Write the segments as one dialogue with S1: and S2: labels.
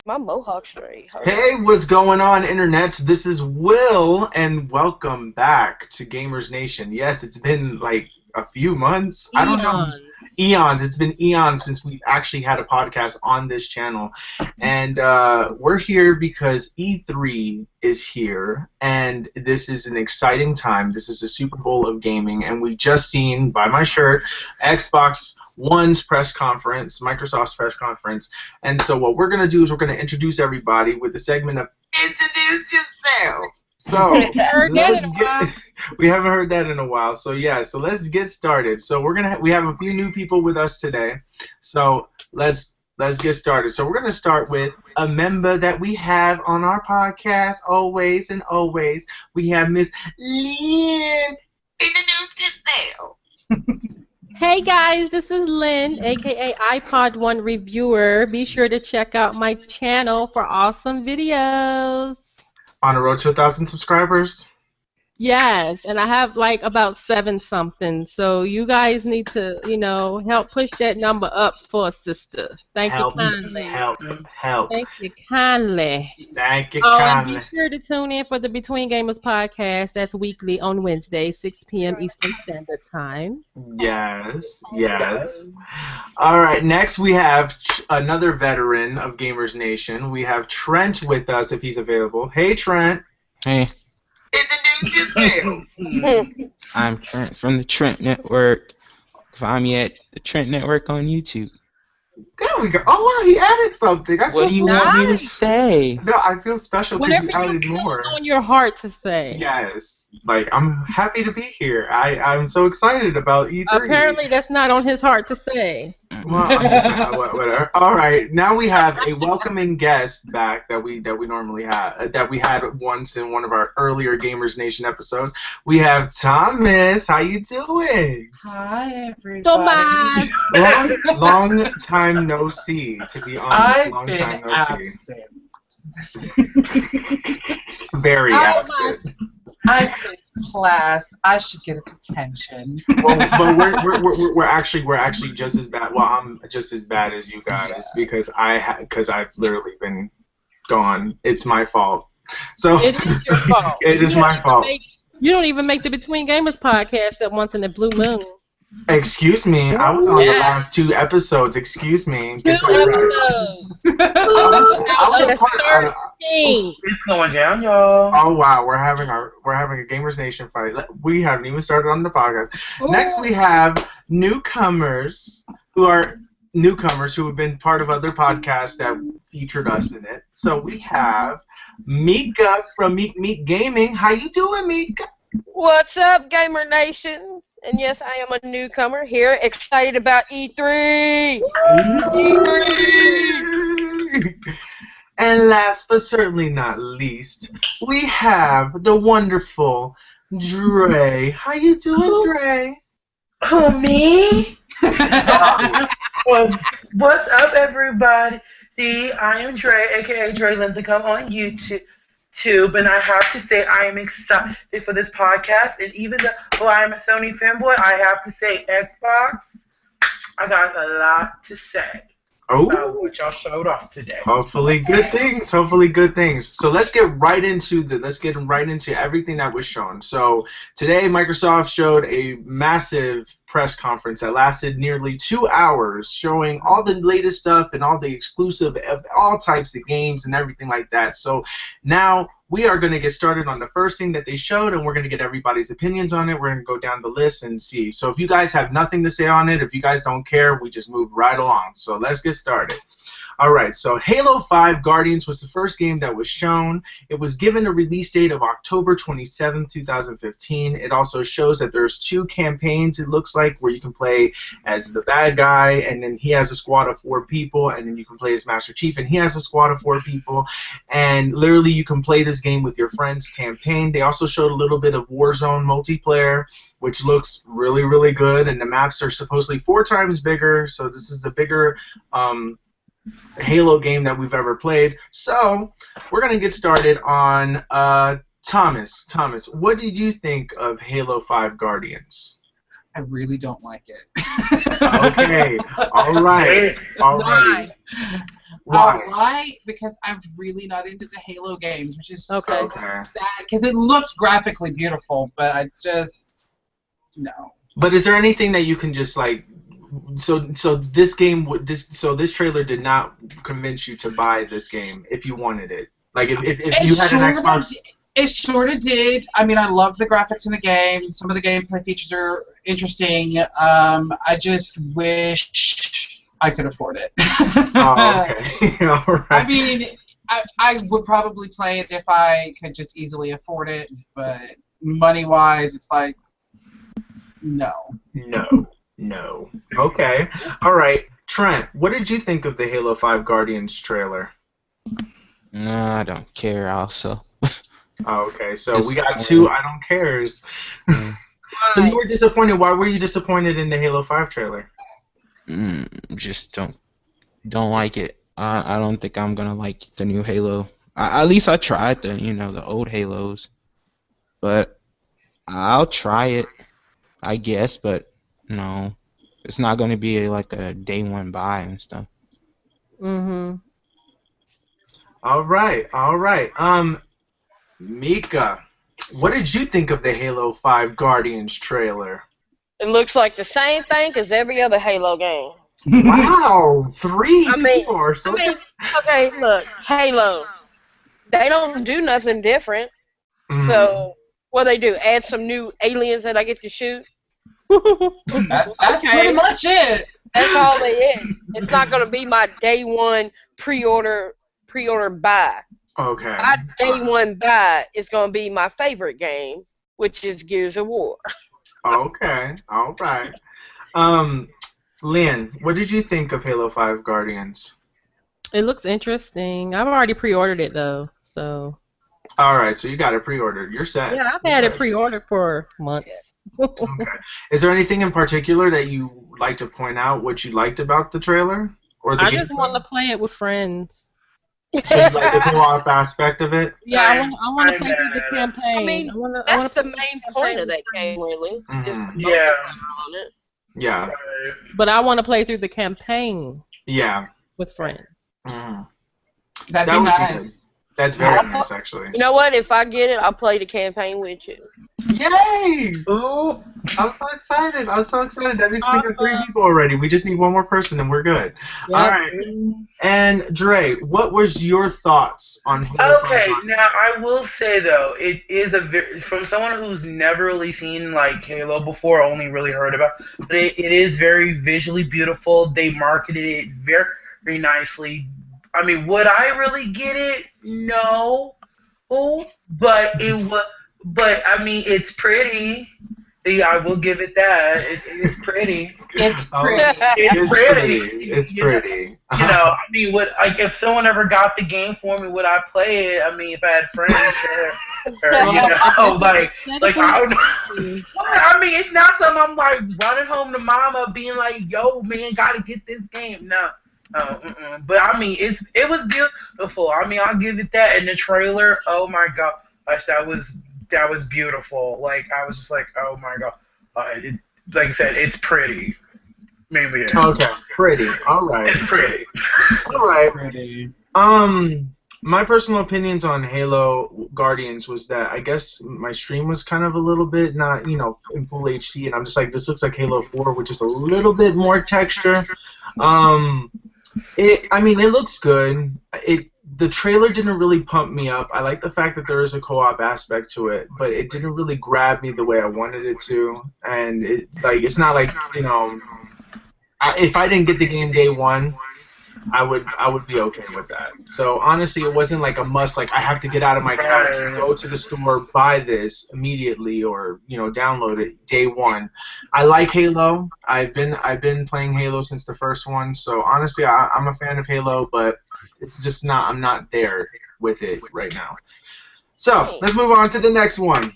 S1: My mohawk straight. Hold on.
S2: Hey, what's going on, internets? This is Will, and welcome back to Gamers Nation. Yes, it's been like a few months. I don't know.
S3: Eons.
S2: Eons. It's been eons since we've actually had a podcast on this channel. And we're here because E3 is here, and this is an exciting time. This is the Super Bowl of gaming, and we just seen, by my shirt, Xbox One's press conference, Microsoft's press conference. And so what we're going to do is we're going to introduce everybody with the segment of Introduce Yourself. So we haven't heard that in a while. So yeah, so let's get started. So we have a few new people with us today. So let's get started. So we're going to start with a member that we have on our podcast always and always. We have Miss Lynn. Introduce yourself.
S3: Hey guys, this is Lynn, aka iPod One Reviewer. Be sure to check out my channel for awesome videos.
S2: On the road to 1,000 subscribers.
S3: Yes, and I have like about 7-something, so you guys need to, help push that number up for us, sister. Thank you kindly.
S2: Help.
S3: Thank you kindly.
S2: Thank you
S3: Oh,
S2: kindly.
S3: and be sure to tune in for the Between Gamers podcast. That's weekly on Wednesday, 6 p.m. Eastern Standard Time.
S2: Yes. All right, next we have another veteran of Gamers Nation. We have Trent with us if he's available. Hey, Trent.
S4: Hey,
S2: Introduce yourself.
S4: I'm Trent from the Trent Network. Find me at the Trent Network on YouTube.
S2: There we go. Oh, wow, he added something.
S4: What do you want me to say?
S2: No, I feel special because
S3: Whatever
S2: you added
S3: you feel
S2: more.
S3: is on your heart to say.
S2: Yes. Like, I'm happy to be here. I'm so excited about E3.
S3: Apparently, that's not on his heart to say.
S2: Well, I'm just saying, whatever. All right, now we have a welcoming guest back that we normally have that we had once in one of our earlier Gamers Nation episodes. We have Thomas. How you doing?
S5: Hi, everybody.
S3: Thomas.
S2: Long time no see. To be honest,
S5: I've
S2: long
S5: been
S2: time no
S5: absent.
S2: see. Very absent.
S5: I've been in class. I should get a detention.
S2: Well, but we're actually just as bad. Well, I'm just as bad as you guys because I've literally been gone. It's my fault. So
S3: It is your fault.
S2: It is my fault.
S3: You don't even make the Between Gamers podcast at once in the blue moon.
S2: Excuse me, I was on the last 2 episomes. Excuse me.
S3: 2 episodes.
S2: I was a part of.
S5: It's going down, y'all.
S2: Oh wow, we're having a Gamers Nation fight. We haven't even started on the podcast. Next we have newcomers who have been part of other podcasts that featured us in it. So we have Mika from Meek Gaming. How you doing, Mika?
S1: What's up, Gamer Nation? And yes, I am a newcomer here, excited about E3.
S2: And last but certainly not least, we have the wonderful Dre. How you doing, Dre?
S5: Oh, me? Well, what's up, everybody? I am Dre, a.k.a. Dre Linthicum on YouTube. And I have to say I am excited for this podcast. And even though I am a Sony fanboy, I have to say Xbox, I got a lot to say.
S2: Oh,
S5: What y'all showed off today.
S2: hopefully good things. Hopefully good things. So let's get right into everything that was shown. So today Microsoft showed a massive press conference that lasted nearly 2 hours, showing all the latest stuff and all the exclusive of all types of games and everything like that. So now we are going to get started on the first thing that they showed, and we're going to get everybody's opinions on it. We're going to go down the list and see. So if you guys have nothing to say on it, if you guys don't care, we just move right along. So let's get started. All right, so Halo 5 Guardians was the first game that was shown. It was given a release date of October 27, 2015. It also shows that there's 2 campaigns, it looks like, where you can play as the bad guy, and then he has a squad of 4 people, and then you can play as Master Chief, and he has a squad of 4 people. And literally, you can play this game with your friends campaign. They also showed a little bit of Warzone multiplayer, which looks really, really good, and the maps are supposedly 4 times bigger, so this is the bigger Halo game that we've ever played. So we're going to get started on Thomas. Thomas, what did you think of Halo 5 Guardians?
S6: I really don't like it.
S2: Okay. All right. All right. Why?
S6: Why? Because I'm really not into the Halo games, which is
S3: Okay.
S6: so sad. Because it looked graphically beautiful, but I just no.
S2: But is there anything that you can just like? So this game this trailer did not convince you to buy this game if you wanted it. Like if you had an Xbox.
S6: It sort of did. I mean, I love the graphics in the game. Some of the gameplay features are interesting. I just wish I could afford it.
S2: Oh, okay. All right.
S6: I mean, I would probably play it if I could just easily afford it, but money-wise, it's like, no.
S2: No. Okay. All right. Trent, what did you think of the Halo 5 Guardians trailer?
S4: No, I don't care also.
S2: Oh, okay, so we got two I don't cares. So you were disappointed. Why were you disappointed in the Halo 5 trailer?
S4: Just don't like it. I don't think I'm gonna like the new Halo. At least I tried the old Halos, but I'll try it, I guess. But no, it's not gonna be like a day one buy and stuff.
S3: Mm-hmm.
S2: All right. Mika, what did you think of the Halo 5 Guardians trailer?
S1: It looks like the same thing as every other Halo game.
S2: Wow, three people or
S1: I
S2: something.
S1: mean, okay, look, Halo. They don't do nothing different. So what they do? Add some new aliens that I get to shoot?
S6: That's pretty much it.
S1: That's all they is. It's not gonna be my day one pre-order buy.
S2: Okay.
S1: My day one buy is gonna be my favorite game, which is Gears of War.
S2: Okay. All right. Lynn, what did you think of Halo 5 Guardians?
S3: It looks interesting. I've already pre-ordered it though, so.
S2: All right, so you got it pre-ordered. You're set.
S3: Yeah, I've had it pre-ordered for months.
S2: Okay. Is there anything in particular that you like to point out what you liked about the trailer? Or the
S3: I just want to play it with friends.
S2: So you like the co-op aspect of it?
S3: Yeah, I want to play through the campaign.
S1: I mean, that's the main point of that game, really. Is
S5: Yeah.
S1: on it.
S2: Yeah.
S3: But I want to play through the campaign
S2: Yeah.
S3: with friends.
S2: Mm.
S6: That'd
S2: That
S6: be
S2: would be
S6: nice.
S2: That's very nice, actually.
S1: You know what? If I get it, I'll play the campaign with you.
S2: Yay!
S5: Ooh.
S2: I'm so excited. That means we got 3
S3: Awesome.
S2: people already. We just need one more person and we're good.
S3: Yep.
S2: All right. And Dre, what was your thoughts on Halo 5
S5: Okay,
S2: Guardians?
S5: now I will say though, it is from someone who's never really seen like Halo before, only really heard about, but it is very visually beautiful. They marketed it very, very nicely. I mean, would I really get it? No. But it was. But I mean, it's pretty. Yeah, I will give it that. It is pretty.
S6: It's
S2: Oh,
S6: pretty.
S2: It's pretty.
S5: You know, I mean, if someone ever got the game for me, would I play it? I mean, if I had friends, or you know, like I don't know. I mean, it's not something I'm like running home to mama, being like, "Yo, man, gotta get this game." No. But I mean, it was beautiful. I mean, I'll give it that. And the trailer, oh my god, that was beautiful. Like I was just like, oh my god. Like I said, it's pretty. Maybe.
S2: Okay, pretty. All right.
S5: It's pretty.
S2: All right.
S6: Pretty.
S2: My personal opinions on Halo Guardians was that I guess my stream was kind of a little bit not, in full HD, and I'm just like, this looks like Halo 4, which is a little bit more texture. It looks good. The trailer didn't really pump me up. I like the fact that there is a co-op aspect to it, but it didn't really grab me the way I wanted it to. And it's not like, if I didn't get the game day one, I would be okay with that. So honestly, it wasn't like a must. Like I have to get out of my couch, go to the store, buy this immediately, or download it day one. I like Halo. I've been playing Halo since the first one. So honestly, I'm a fan of Halo, but it's just not. I'm not there with it right now. So let's move on to the next one.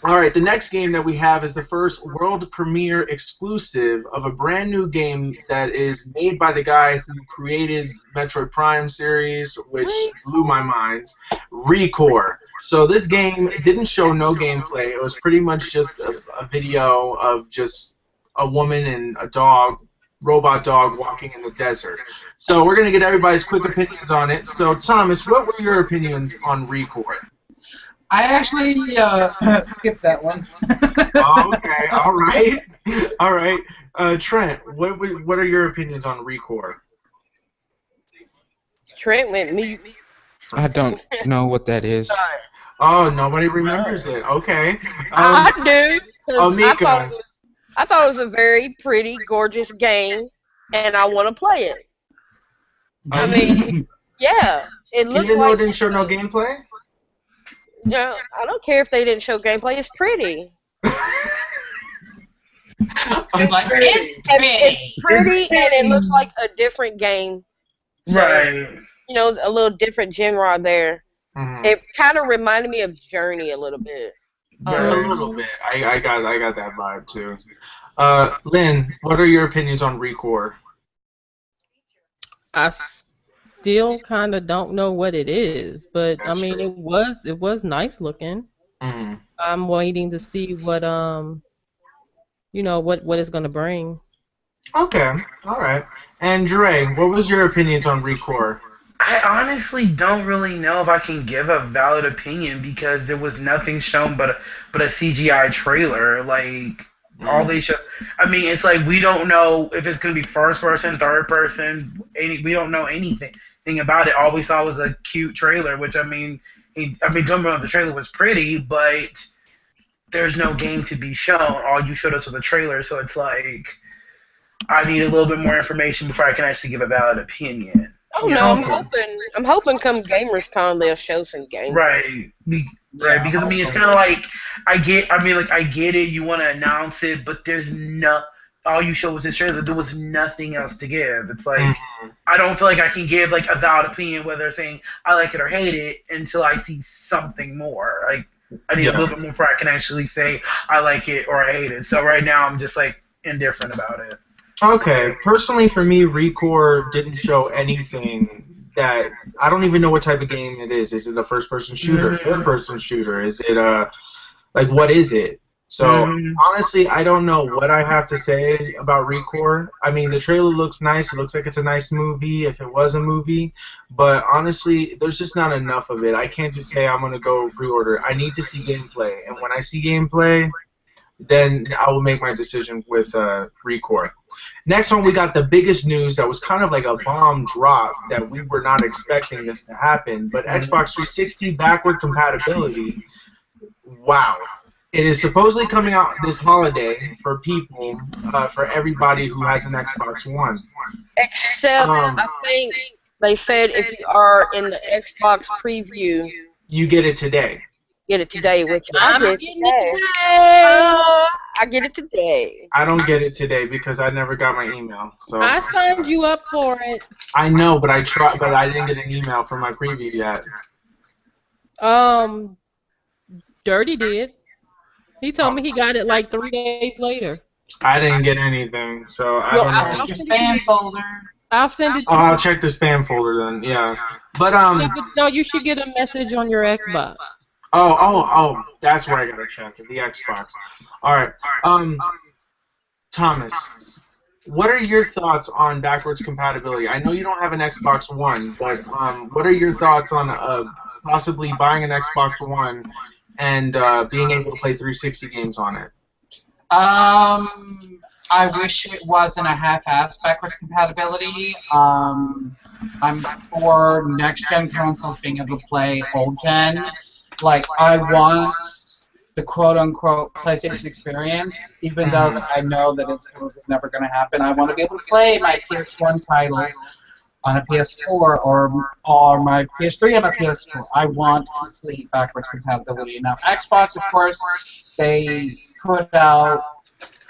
S2: All right, the next game that we have is the first world premiere exclusive of a brand new game that is made by the guy who created Metroid Prime series, which blew my mind, Recore. So this game didn't show no gameplay. It was pretty much just a video of just a woman and a dog, robot dog, walking in the desert. So we're gonna get everybody's quick opinions on it. So Thomas, what were your opinions on Recore?
S6: I actually skipped that one.
S2: Oh, okay, all right, all right. Trent, what are your opinions on Recore?
S1: Trent went mute.
S4: I don't know what that is.
S2: Oh, nobody remembers it. Okay.
S1: I do. 'Cause
S2: Oh, Mika.
S1: I thought it was a very pretty, gorgeous game, and I want to play it. I mean, yeah, it looks
S2: Even though it
S1: like.
S2: didn't show no gameplay?
S1: Yeah, I don't care if they didn't show gameplay. It's pretty.
S6: I'm like, it's
S1: It's pretty, and it looks like a different game. So,
S5: Right.
S1: you know, a little different genre there.
S2: Mhm.
S1: It kind of reminded me of Journey a little bit.
S2: Yeah, a little bit. I got that vibe too. Lynn, what are your opinions on Recore?
S3: I still kind of don't know what it is, but
S2: That's
S3: I mean,
S2: true.
S3: it was nice looking.
S2: Mhm.
S3: I'm waiting to see what you know, what it's gonna bring.
S2: Okay, all right. And Dre, what was your opinions on Recore?
S5: I honestly don't really know if I can give a valid opinion because there was nothing shown but a CGI trailer. Like all they show, I mean, it's like we don't know if it's gonna be first person, third person. We don't know anything about it. All we saw was a cute trailer, which I mean, don't get me wrong, the trailer was pretty, but there's no game to be shown. All you showed us was a trailer, so it's like I need a little bit more information before I can actually give a valid opinion.
S1: Oh no, I'm hoping come GamersCon they'll show some gameplay.
S5: Right, right. Because I mean, it's kind of like I get it. You want to announce it, but there's no. All you showed was this trailer. There was nothing else to give. It's like I don't feel like I can give like a valid opinion whether saying I like it or hate it until I see something more. Like I need a little bit more before I can actually say I like it or I hate it. So right now I'm just like indifferent about it.
S2: Okay, personally for me, Recore didn't show anything that I don't even know what type of game it is. Is it a first-person shooter, third-person shooter? Is it like what is it? So honestly, I don't know what I have to say about Recore. I mean, the trailer looks nice. It looks like it's a nice movie if it was a movie, but honestly, there's just not enough of it. I can't just say I'm gonna go pre-order. I need to see gameplay, and when I see gameplay, then I will make my decision with Recore. Next one, we got the biggest news that was kind of like a bomb drop that we were not expecting this to happen, but Xbox 360 backward compatibility, wow. It is supposedly coming out this holiday for people, for everybody who has an Xbox One.
S1: Except, I think they said if you are in the Xbox preview,
S2: you get it today.
S1: Get it today, which
S3: I'm
S1: I get
S3: getting
S1: today.
S3: it today.
S1: I get it today.
S2: I don't get it today because I never got my email. So
S3: I signed you up for it.
S2: I know, but I tried, but I didn't get an email for my preview yet.
S3: Dirty did. He told me he got it like 3 days later.
S2: I didn't get anything, so I don't know.
S6: Your spam folder.
S3: I'll send it to
S2: Oh,
S3: you.
S2: I'll check the spam folder then. Yeah, but
S3: Yeah, but no, you should get a message on your Xbox.
S2: Oh, that's where I gotta check it. The Xbox. All right. Thomas, what are your thoughts on backwards compatibility? I know you don't have an Xbox One, but what are your thoughts on possibly buying an Xbox One and being able to play 360 games on it?
S6: I wish it wasn't a half-ass backwards compatibility. I'm for next-gen consoles being able to play old-gen. Like, I want the quote-unquote PlayStation experience, even though that I know that it's never going to happen. I want to be able to play my PS1 titles on a PS4 or my PS3 on a PS4. I want complete backwards compatibility. Now, Xbox, of course, they put out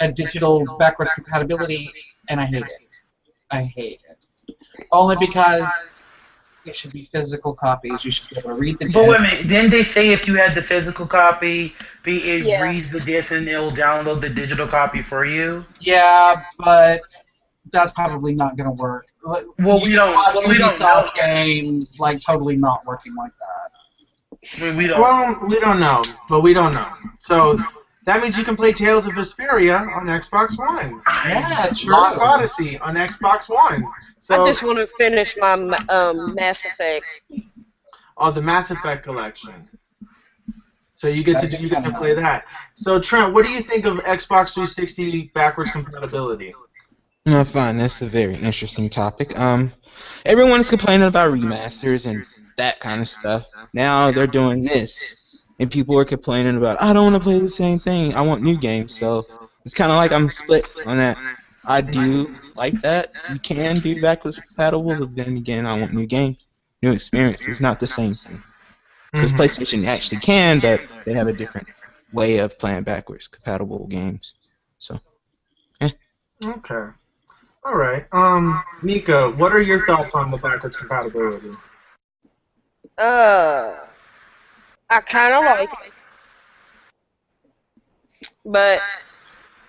S6: a digital backwards compatibility, and I hate it. I hate it. Only because it should be physical copies. You should be able to read the disc.
S5: But wait a minute, didn't they say if you had the physical copy, it reads the disc and it'll download the digital copy for you?
S6: Yeah, but that's probably not going to work.
S5: Well, we don't know.
S6: Games like totally not working like that.
S5: I mean, we don't.
S2: Well, we don't know, but we don't know. So That means you can play Tales of Vesperia on Xbox One.
S6: Yeah, true.
S2: Lost Odyssey on Xbox One. So,
S1: I just want to finish my Mass Effect.
S2: oh, the Mass Effect collection. So you get to play that. So Trent, what do you think of Xbox 360 backwards compatibility?
S4: Fine. That's a very interesting topic. Everyone's complaining about remasters and that kind of stuff. Now they're doing this, and people are complaining about, I don't want to play the same thing. I want new games. So it's kind of like I'm split on that. I do like that. You can do backwards compatible, but then again, I want new games, new experience. It's not the same thing. Because PlayStation actually can, but they have a different way of playing backwards compatible games. So,
S2: Okay. All right. Mika, what are your thoughts on the backwards compatibility?
S1: I kind of like it, but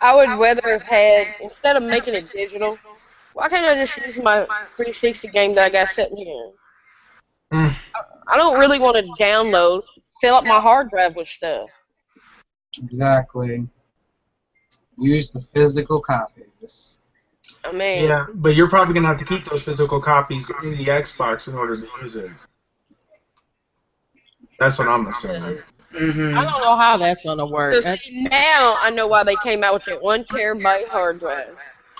S1: I would rather have had, instead of making it digital, why can't I just use my 360 game that I got sitting here? I don't really want to download, fill up my hard drive with stuff.
S6: Exactly. Use the physical copies.
S1: I mean,
S2: Yeah, but you're probably going to have to keep those physical copies in the Xbox in order to use it. That's what I'm assuming.
S3: I don't know how that's going to work.
S1: so see, now I know why they came out with that 1 terabyte hard drive.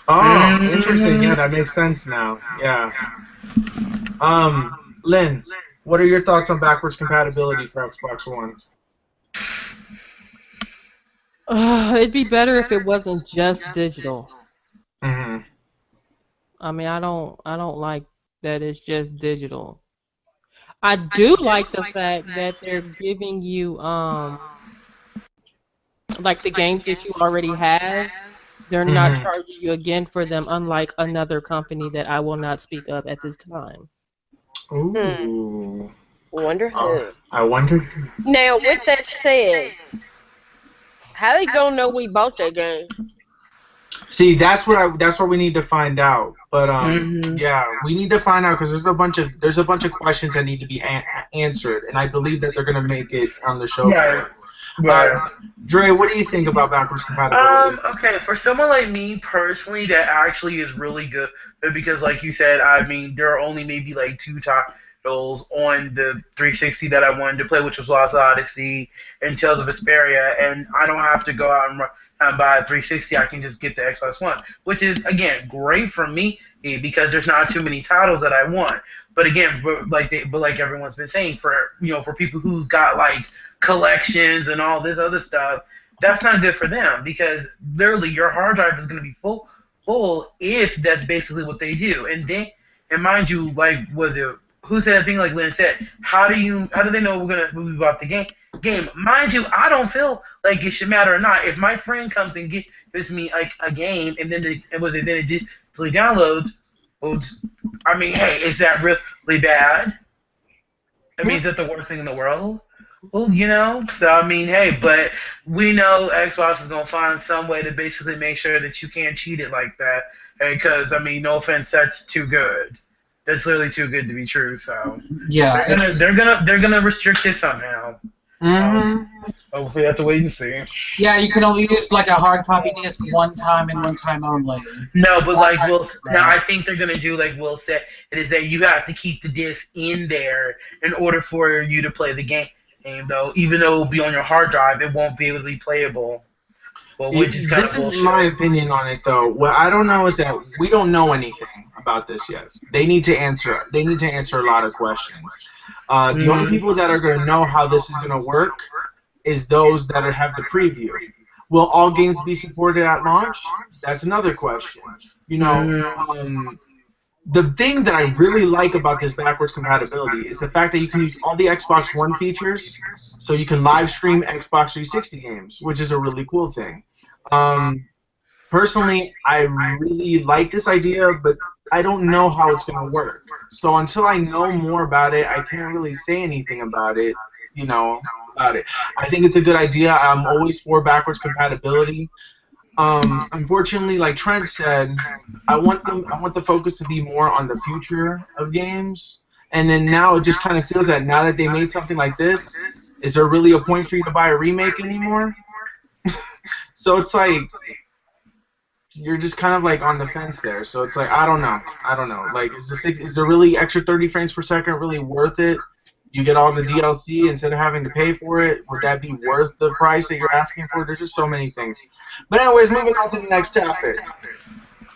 S2: Oh, interesting. Yeah, that makes sense now. Yeah. Lynn, what are your thoughts on backwards compatibility for Xbox One?
S3: It'd be better if it wasn't just digital.
S2: Mm-hmm.
S3: I mean, I don't like that it's just digital. I do like the fact that they're giving you like the games that you already have. They're not charging you again for them, unlike another company that I will not speak of at this time.
S2: Ooh.
S1: Wonder who.
S2: I wonder.
S1: Now, with that said, how they gonna know we bought that game?
S2: See, that's what we need to find out. But yeah, we need to find out because there's a bunch of questions that need to be answered, and I believe that they're gonna make it on the show.
S5: Right.
S2: Dre, what do you think about backwards compatibility?
S5: Okay, for someone like me personally, that actually is really good because, like you said, I mean, there are only maybe like 2 titles on the 360 that I wanted to play, which was Lost Odyssey and Tales of Vesperia, and I don't have to go out and buy a 360. I can just get the Xbox One, which is again great for me because there's not too many titles that I want. But again, like everyone's been saying, for people who've got like collections and all this other stuff, that's not good for them because literally your hard drive is going to be full if that's basically what they do. And mind you, like, who said that thing like Lynn said? How do they know we bought the game? Mind you, I don't feel like it should matter or not. If my friend comes and gives me like a game and then it digitally downloads, well, I mean, hey, is that really bad? I mean, is that the worst thing in the world? Well, so I mean, hey, but we know Xbox is gonna find some way to basically make sure that you can't cheat it like that. Because I mean, no offense, that's too good. That's literally too good to be true. So
S6: yeah,
S5: they're gonna restrict it somehow. We have to wait and see.
S6: Yeah, you can only use like a hard copy disc one time and one time only.
S5: No, but like now I think they're gonna do like Will said. It is that you have to keep the disc in there in order for you to play the game. Though, even though it will be on your hard drive, it won't be able to be playable. Well, which is kind of bullshit.
S2: This is my opinion on it, though. What I don't know is that we don't know anything about this yet. They need to answer. They need to answer a lot of questions. The only people that are going to know how this is going to work is those that have the preview. Will all games be supported at launch? That's another question. The thing that I really like about this backwards compatibility is the fact that you can use all the Xbox One features, so you can live stream Xbox 360 games, which is a really cool thing. Personally, I really like this idea, but I don't know how it's going to work. So until I know more about it, I can't really say anything about it, I think it's a good idea. I'm always for backwards compatibility. Unfortunately, like Trent said, I want the focus to be more on the future of games. And then now it just kind of feels that now that they made something like this, is there really a point for you to buy a remake anymore? So it's like you're just kind of like on the fence there. So it's like I don't know. Like is the really extra 30 frames per second really worth it? You get all the DLC instead of having to pay for it. Would that be worth the price that you're asking for? There's just so many things. But anyways, moving on to the next topic.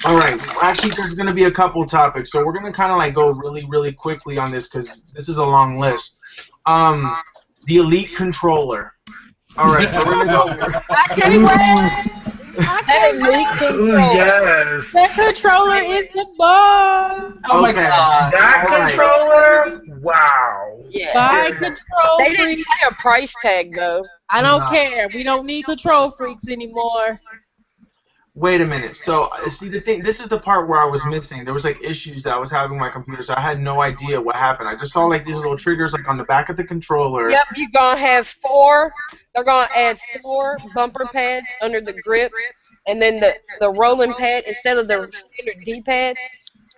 S2: All right. Actually, there's going to be a couple topics, so we're going to kind of like go really quickly on this because this is a long list. The Elite controller. All right, so we're going to go.
S3: I can't wait.
S1: That Elite controller.
S5: Yes.
S3: That controller is the bomb.
S6: Oh my
S2: Okay.
S6: god.
S5: That
S2: All right.
S5: controller, wow.
S1: Yeah.
S3: Buy control
S1: They didn't
S3: freaks.
S1: say a price tag though.
S3: I don't
S2: No.
S3: care. We don't need control freaks anymore.
S2: Wait a minute. So, see, the thing, this is the part where I was missing. There was, like, issues that I was having with my computer, so I had no idea what happened. I just saw, like, these little triggers, like, on the back of the controller.
S1: Yep, you're gonna have 4. They're gonna add 4 bumper pads under the grips, and then the rolling pad instead of the standard D-pad,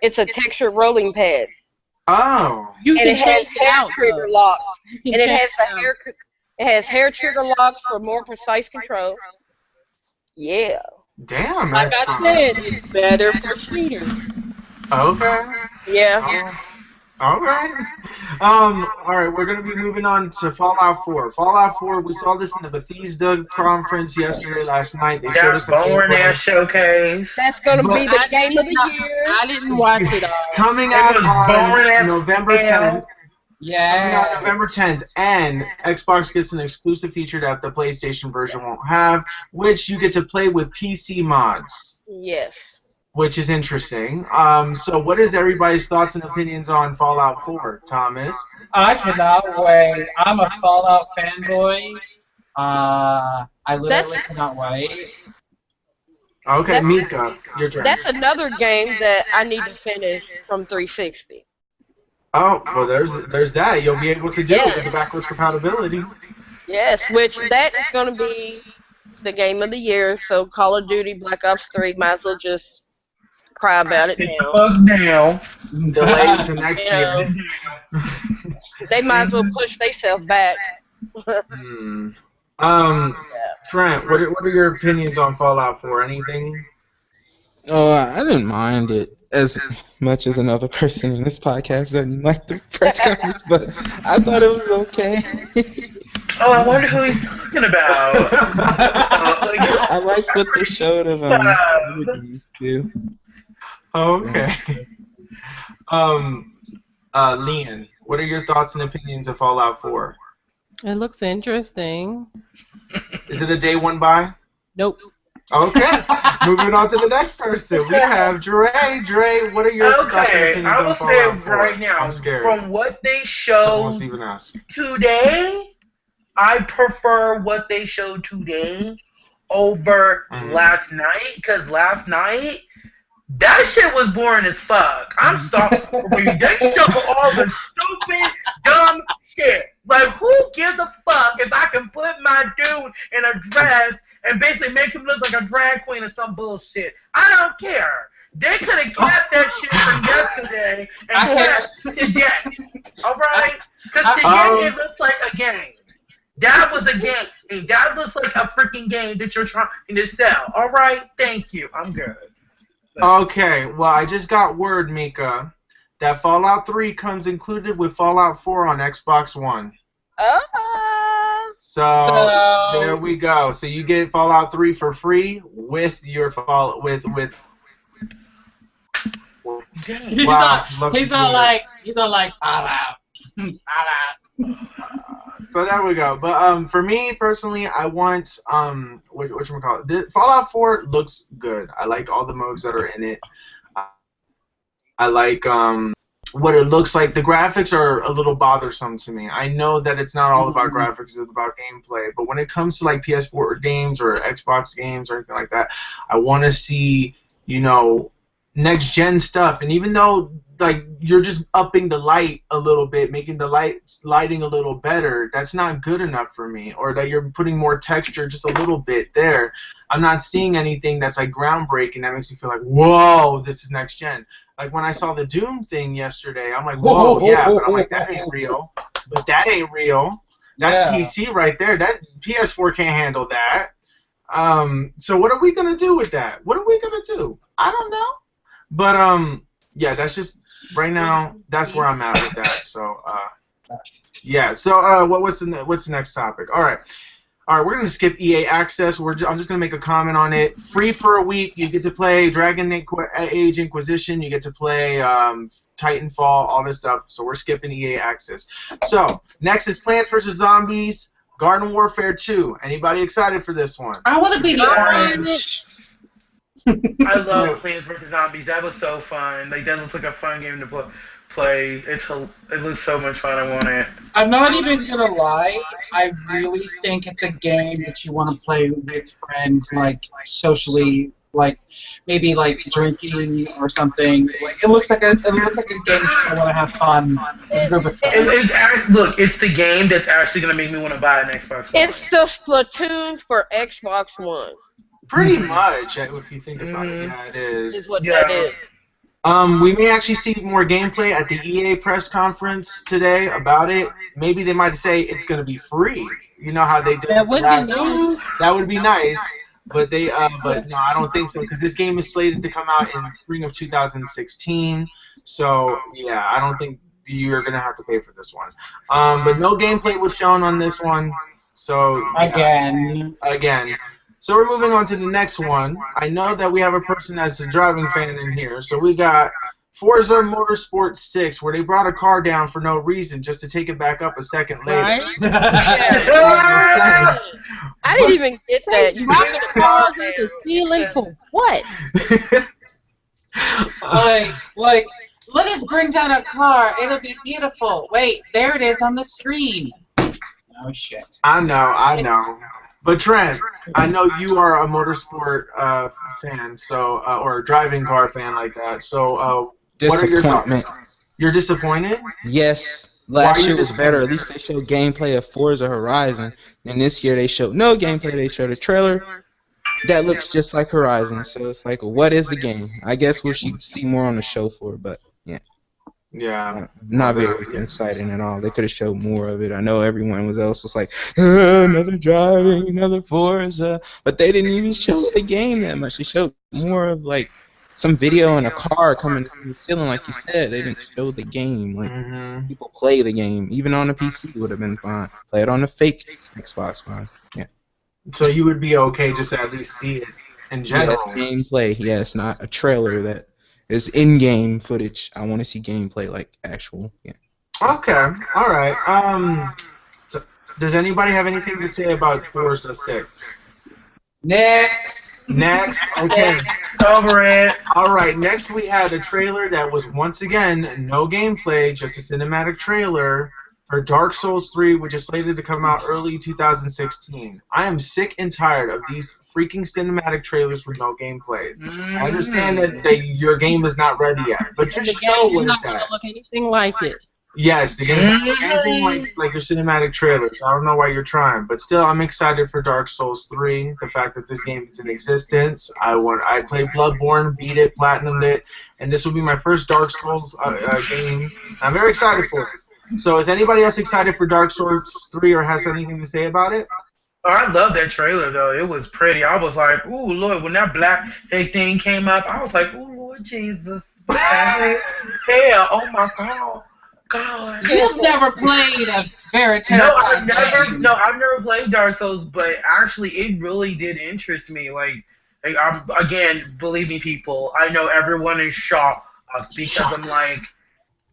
S1: it's a textured rolling pad,
S2: Oh.
S3: You
S1: and
S3: can
S1: it has
S3: change it
S1: hair
S3: out.
S1: trigger
S3: though.
S1: locks,
S3: You
S1: and
S3: can
S1: it has
S3: change
S1: the
S3: it out.
S1: hair. It has hair trigger locks for more precise control. Yeah.
S2: Damn,
S3: Like
S2: man.
S3: I said, it's better for shooters.
S2: Okay.
S1: Yeah.
S2: All right. All right, we're going to be moving on to Fallout 4. Fallout 4, we saw this in the Bethesda conference last night. They showed
S5: That
S2: us some
S5: boring
S2: gameplay.
S5: ass showcase.
S1: That's gonna be the
S3: I
S1: game of
S3: did
S1: the
S3: not-
S1: year.
S3: I didn't watch it all.
S2: Coming
S5: It
S2: out
S5: was boring
S2: on
S5: as
S2: November
S5: hell.
S2: 10th. Coming out
S6: Yeah.
S2: November 10th, and Xbox gets an exclusive feature that the PlayStation version won't have, which you get to play with PC mods,
S1: Yes.
S2: which is interesting. So what is everybody's thoughts and opinions on Fallout 4, Thomas?
S6: I cannot wait. I'm a Fallout fanboy. I literally
S1: That's-
S6: cannot wait.
S2: Okay,
S1: That's-
S2: Mika, your turn.
S1: That's another game that I need to finish from 360.
S2: Oh, well, there's that. You'll be able to do it
S1: Yeah.
S2: with the backwards compatibility.
S1: Yes, which that is going to be the game of the year. So Call of Duty Black Ops 3 might as well just cry about it
S5: Get the
S1: now.
S5: fuck down.
S2: Delayed to next
S1: Yeah.
S2: year.
S1: They might as well push themselves back.
S2: Hmm. Trent, what are your opinions on Fallout 4? Anything?
S4: Oh, I didn't mind it as much as another person in this podcast doesn't like the press conference, but I thought it was okay.
S5: Oh, I wonder who he's talking about.
S4: I like what they showed of games too.
S2: Okay. Leon, what are your thoughts and opinions of Fallout 4?
S3: It looks interesting.
S2: Is it a day one buy?
S3: Nope.
S2: Okay. Moving on to the next person. We have Dre. Dre, what are your thoughts and
S5: Okay,
S2: opinions
S5: I will
S2: on
S5: say
S2: Fallout 4?
S5: right now,
S2: I'm scared.
S5: from what they
S2: Someone won't
S5: showed
S2: even ask.
S5: today, I prefer what they showed today over last night, because last night, that shit was boring as fuck. I'm sorry. They showed all the stupid, dumb shit. Like, who gives a fuck if I can put my dude in a dress and basically make him look like a drag queen or some bullshit? I don't care. They could have kept that shit from yesterday and kept today. Alright? Because today it looks like a game. That was a game. That looks like a freaking game that you're trying to sell. Alright? Thank you. I'm good.
S2: Okay, well, I just got word, Mika, that Fallout 3 comes included with Fallout 4 on Xbox One. So there we go. So you get Fallout 3 for free with your with
S6: He's
S2: Wow,
S6: not.
S2: love
S6: He's
S2: to
S6: not
S2: hear
S6: like. He's not like. Fallout. Fallout.
S2: So there we go. But for me personally, I want whatchamacallit. The Fallout 4 looks good. I like all the modes that are in it. I like what it looks like. The graphics are a little bothersome to me. I know that it's not all about graphics, it's about gameplay. But when it comes to like PS4 games or Xbox games or anything like that, I want to see, you know, next gen stuff. And even though like you're just upping the light a little bit, making the lighting a little better, that's not good enough for me. Or that you're putting more texture just a little bit there. I'm not seeing anything that's like groundbreaking that makes me feel like, whoa, this is next gen. Like when I saw the Doom thing yesterday, I'm like, whoa, yeah, but I'm like, that ain't real. But that ain't real. That's PC right there. That PS4 can't handle that. So what are we gonna do with that? What are we gonna do? I don't know. But yeah, that's just right now. That's where I'm at with that. So yeah. So what's the next topic? All right, we're gonna skip EA Access. I'm just gonna make a comment on it. Free for a week. You get to play Dragon Age Inquisition. You get to play Titanfall, all this stuff. So we're skipping EA Access. So next is Plants vs Zombies Garden Warfare 2. Anybody excited for this one?
S6: I want to be the orange.
S5: I love Plants vs Zombies. That was so fun. Like that looks like a fun game to play. It looks so much fun. I want it.
S6: I'm not even gonna lie. I really think it's a game that you want to play with friends, like socially, like maybe like drinking or something. Like it looks like a game that you want to have fun with a group of friends.
S5: Look, it's the game that's actually gonna make me want to buy an Xbox One.
S1: It's the Splatoon for Xbox One.
S2: Pretty much, if you think about it. Yeah, it is.
S1: Is what that is.
S2: We may actually see more gameplay at the EA press conference today about it. Maybe they might say it's going to be free. You know how they did
S3: That would be nice.
S2: That would be nice, but but no, I don't think so because this game is slated to come out in spring of 2016. So yeah, I don't think you're going to have to pay for this one. But no gameplay was shown on this one. So yeah, again. So we're moving on to the next one. I know that we have a person that's a driving fan in here. So we got Forza Motorsport 6, where they brought a car down for no reason, just to take it back up a second later.
S3: Right?
S1: Yeah. I didn't even get that. You bringing the
S3: Cars
S1: cars
S3: in the ceiling for what?
S6: Like, let us bring down a car. It'll be beautiful. Wait, there it is on the screen. Oh shit.
S2: I know. But Trent, I know you are a motorsport fan, so or a driving car fan like that. So, what are your thoughts? You're disappointed?
S4: Yes. Last year was better. At least they showed gameplay of Forza Horizon, and this year they showed no gameplay. They showed a trailer that looks just like Horizon. So it's like, what is the game? I guess we should see more on the show floor, but yeah.
S2: Yeah.
S4: Not very exciting at all. They could have showed more of it. I know everyone else was like, another driving, another Forza, but they didn't even show the game that much. They showed more of like some video in a car coming from the ceiling, like you said. They didn't show the game. Like people play the game, even on a PC would have been fine. Play it on a fake Xbox One. Yeah.
S2: So you would be okay just to at least see it in general.
S4: Yes, gameplay. Yes, not a trailer that is in-game footage. I want to see gameplay, like actual. Yeah.
S2: Okay. All right. So does anybody have anything to say about Forza 6?
S6: Next.
S2: Okay.
S5: Over it.
S2: All right. Next, we had a trailer that was once again no gameplay, just a cinematic trailer for Dark Souls 3, which is slated to come out early 2016. I am sick and tired of these freaking cinematic trailers with no gameplay. I understand that your game is not ready yet, but just show what it's at.
S3: Look anything like it.
S2: Yes, the game's not anything like your cinematic trailers. I don't know why you're trying, but still, I'm excited for Dark Souls 3. The fact that this game is in existence. I played Bloodborne, beat it, platinumed it, and this will be my first Dark Souls game. I'm very excited for it. So is anybody else excited for Dark Souls 3 or has anything to say about it?
S5: Oh, I love that trailer, though. It was pretty. I was like, ooh, Lord, when that black thing came up, I was like, ooh, Lord Jesus. Hell, oh, my God.
S6: You've never played a very terrifying game.
S5: No, I've never played Dark Souls, but actually, it really did interest me. Again, believe me, people, I know everyone is shocked because I'm like,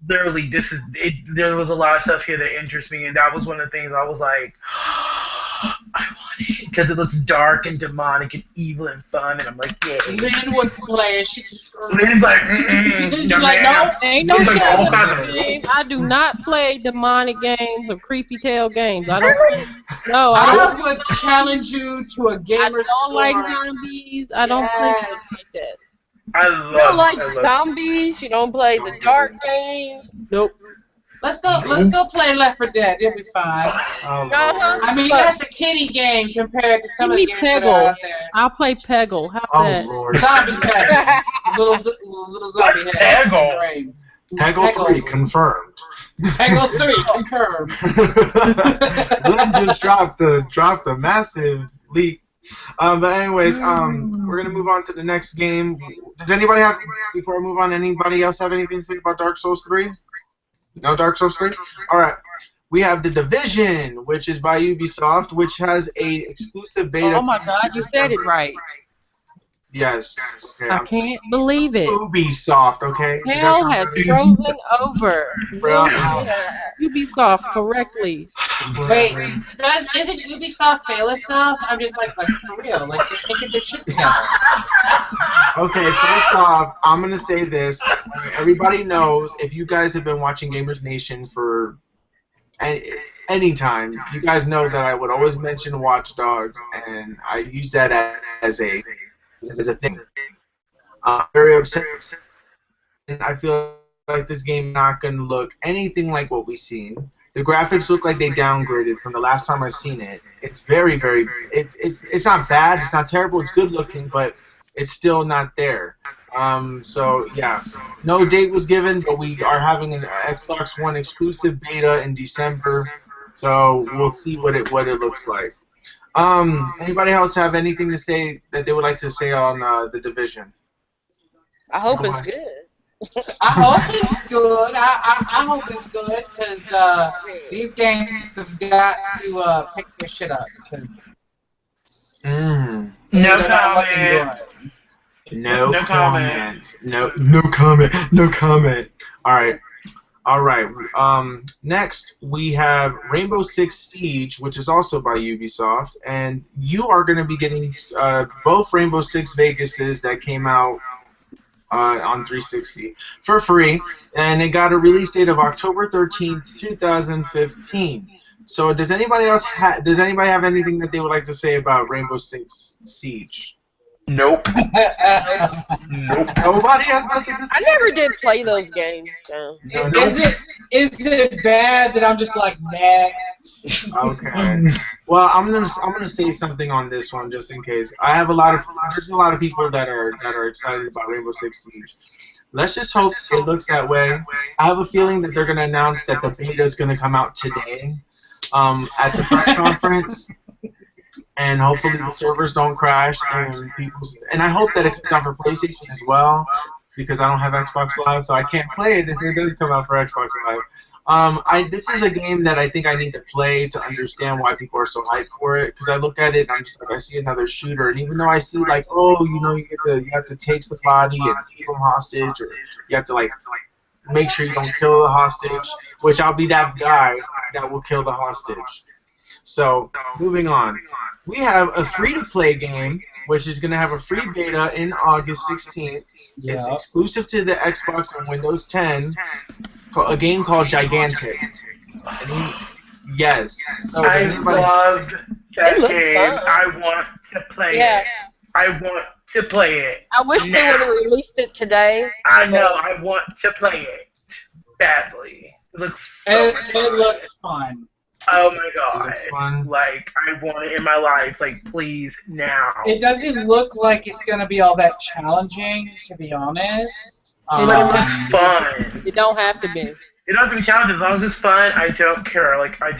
S5: literally, this is it. There was a lot of stuff here that interests me, and that was one of the things I was like, I want it because it looks dark and demonic and evil and fun, and I'm like, yay.
S6: Lynn would play. She's
S5: Lynn's like,
S3: She's like, no, ain't no shit
S5: all
S3: in
S5: kinds
S3: this
S5: of-
S3: game. I do not play demonic games or creepy tail games. I don't. No,
S6: I would challenge you to a
S3: I
S6: gamer
S3: don't like
S6: score.
S3: zombies. I don't play
S6: Yes.
S3: stuff like that.
S1: You don't like zombies. You don't play the dark games.
S3: Nope.
S6: Let's go play Left 4 Dead. It'll be fine. I mean, that's a kiddie game compared to some of the
S3: Give me
S6: games that are
S3: Peggle.
S6: out there.
S3: I'll play Peggle. How's
S2: Oh
S3: that?
S2: Lord.
S6: Zombie head. little zombie head.
S5: Peggle?
S2: Peggle 3 confirmed.
S6: Peggle 3 confirmed.
S2: Glenn just dropped a massive leak But anyways, we're gonna move on to the next game. Does anybody have, before I move on, anybody else have anything to say about Dark Souls 3? No Dark Souls 3? Alright. We have The Division, which is by Ubisoft, which has a exclusive beta.
S3: Oh my God, you said it right.
S2: Yes. Okay,
S3: I can't believe it.
S2: Ubisoft, okay?
S3: Hell has frozen over.
S2: Bro.
S3: Ubisoft correctly.
S6: Wait, isn't Ubisoft Fable stuff? I'm just like for real, like they can't get their shit together.
S2: Okay, first off, I'm gonna say this. Everybody knows, if you guys have been watching Gamers Nation for any time, you guys know that I would always mention Watch Dogs, and I use that as a thing. I'm very upset, and I feel like this game is not going to look anything like what we've seen. The graphics look like they downgraded from the last time I've seen it. It's very, very. It's not bad. It's not terrible. It's good looking, but it's still not there. So yeah, no date was given, but we are having an Xbox One exclusive beta in December. So we'll see what it looks like. Anybody else have anything to say that they would like to say on The Division?
S1: I hope it's good.
S6: I hope it's good. I hope it's good because these games have got to pick their shit up.
S5: No
S6: comment.
S2: No comment. No comment. All right. Next we have Rainbow Six Siege, which is also by Ubisoft, and you are going to be getting both Rainbow Six Vegases that came out on 360 for free, and it got a release date of October 13th, 2015. So does anybody have anything that they would like to say about Rainbow Six Siege?
S5: Nope.
S2: Nobody has nothing to say.
S1: I never did play those games. So.
S6: Is it bad that I'm just like next?
S2: Okay. Well, I'm gonna say something on this one just in case. There's a lot of people that are excited about Rainbow Six Siege. Let's just hope it looks that way. I have a feeling that they're gonna announce that the beta is gonna come out today, at the press conference. And hopefully the servers don't crash, and I hope that it comes out for PlayStation as well, because I don't have Xbox Live, so I can't play it if it does come out for Xbox Live. This is a game that I think I need to play to understand why people are so hyped for it, because I look at it and I'm just like, I see another shooter, and even though I see like, oh, you have to take the body and keep them hostage, or you have to like make sure you don't kill the hostage, which I'll be that guy that will kill the hostage. So, moving on. We have a free-to-play game, which is going to have a free beta in August 16th. Yeah. It's exclusive to the Xbox and Windows 10, a game called Gigantic. Yes. So
S5: I love that game.
S1: Fun.
S5: I want to play it. I want to play it.
S1: I wish they would have released it today.
S5: I know. I want to play it badly. It looks so much fun.
S6: It looks fun.
S5: Oh my god. Like, I want it in my life. Like, please, now.
S6: It doesn't look like it's going to be all that challenging, to be honest.
S5: But it's fun.
S3: It don't have to be.
S5: It don't have to be challenging. As long as it's fun, I don't care. Like, I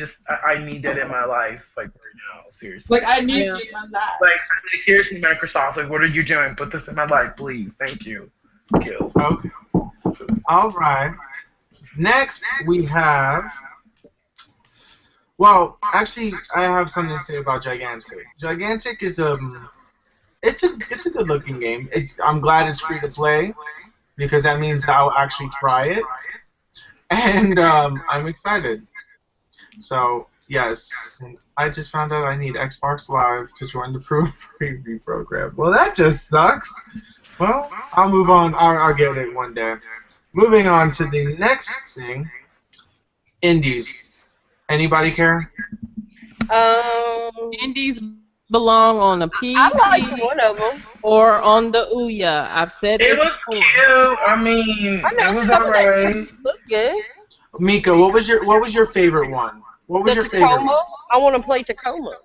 S5: need that in my life. Like, right now. Seriously.
S6: Like, I need it in my life.
S5: Like, seriously, Microsoft. Like, what are you doing? Put this in my life, please. Thank you. Kill.
S2: Okay. All right. Next, we have... Well, actually, I have something to say about Gigantic. Gigantic is it's a good-looking game. I'm glad it's free to play, because that means I'll actually try it, and I'm excited. So yes, I just found out I need Xbox Live to join the preview program. Well, that just sucks. Well, I'll move on. I'll get it one day. Moving on to the next thing, indies. Anybody care?
S3: Indies belong on a PC.
S1: I like one of them.
S3: Or on the Ouya. I've said
S5: it
S3: this
S5: looks
S3: before.
S5: cute. I mean, it was alright.
S1: Look good.
S2: Mika, what was your favorite one? What was your
S1: Tacoma?
S2: favorite one?
S1: I want to play Tacoma.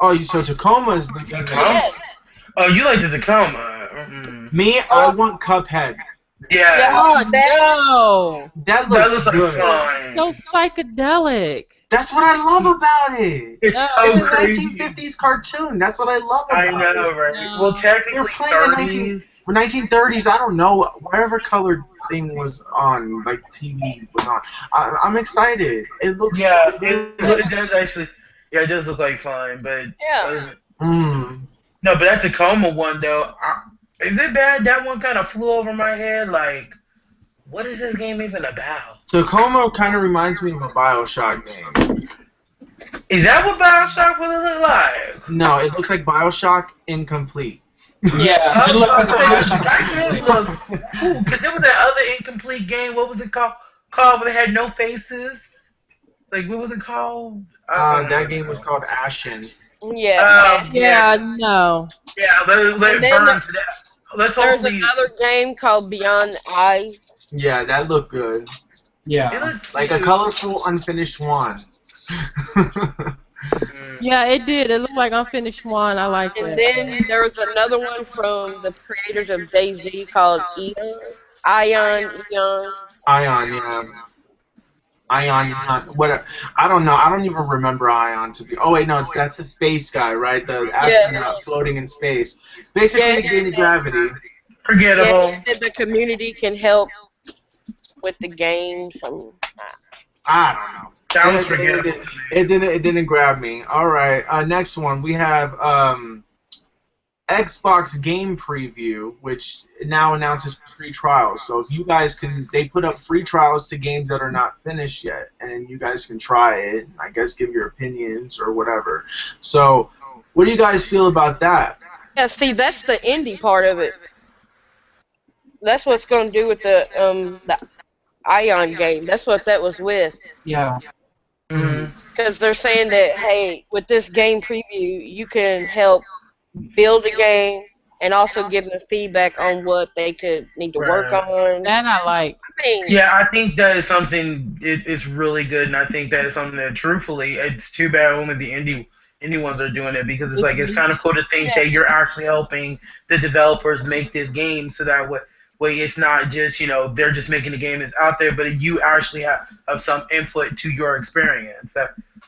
S2: Oh, so Tacoma is the game.
S5: Tacoma? Oh, you like the Tacoma.
S2: Me, I want Cuphead.
S5: Yeah.
S3: Oh no!
S2: That
S5: That
S2: looks
S5: looks like
S2: good.
S5: fun.
S3: So psychedelic.
S2: That's what I love about it.
S5: It's
S3: No.
S2: It's
S5: so
S2: a
S5: crazy.
S2: 1950s cartoon. That's what I love
S5: I
S2: about
S5: know,
S2: it.
S5: right?
S3: No.
S5: Well,
S2: They're
S5: technically
S2: playing the
S5: 30s.
S2: 1930s. I don't know, whatever colored thing was on, like TV was on. I'm excited. It looks
S5: Yeah,
S2: so
S5: it,
S2: good.
S5: it does actually. Yeah, it does look like fun, but
S1: Yeah.
S2: Mm.
S5: no, but that Tacoma one though, is it bad? That one kind of flew over my head. Like, what is this game even about?
S2: Tacoma kind of reminds me of a BioShock game.
S5: Is that what Bioshock really look like?
S2: No, it looks like BioShock incomplete.
S6: Yeah, it looks like a Bioshock.
S5: That game looks cool because there was that other incomplete game. What was it called? Where they had no faces. Like, what was it called?
S2: That game was called Ashen.
S1: Yeah.
S3: Yeah, no.
S5: Yeah, let
S1: And
S5: it
S1: then
S5: burn to death. Let's
S1: There's
S5: hopefully.
S1: another game called Beyond Eyes.
S2: Yeah, that looked good.
S5: It
S6: Yeah.
S5: looked
S2: Like a
S5: cute.
S2: colorful, unfinished one.
S3: Yeah, it did. It looked like Unfinished One. I like
S1: And
S3: it.
S1: then there was another one from the creators of DayZ called Eon. Ion.
S2: Ion, yeah. Ion, what? I don't know. I don't even remember Ion to be. Oh wait, no, that's the space guy, right? The astronaut floating in space. Basically,
S1: Yeah,
S2: the gain of gravity.
S1: Yeah,
S5: Forgettable.
S1: he said the community can help with the game.
S2: I don't know.
S5: That was forgettable.
S2: It didn't grab me. All right. Next one we have Xbox Game Preview, which now announces free trials. So if you guys they put up free trials to games that are not finished yet, and you guys can try it. And I guess give your opinions or whatever. So, what do you guys feel about that?
S1: Yeah, see, that's the indie part of it. That's what's going to do with the Ion game. That's what that was with.
S6: Yeah.
S1: Because they're saying that, hey, with this game preview, you can help build a game and also give them feedback on what they could need to work on.
S3: That I like.
S5: Yeah, I think that is something. It's really good, and I think that is something that, truthfully, it's too bad only the indie ones are doing it because it's like it's kind of cool to think that you're actually helping the developers make this game, so that way it's not just they're just making the game that's out there, but you actually have some input to your experience.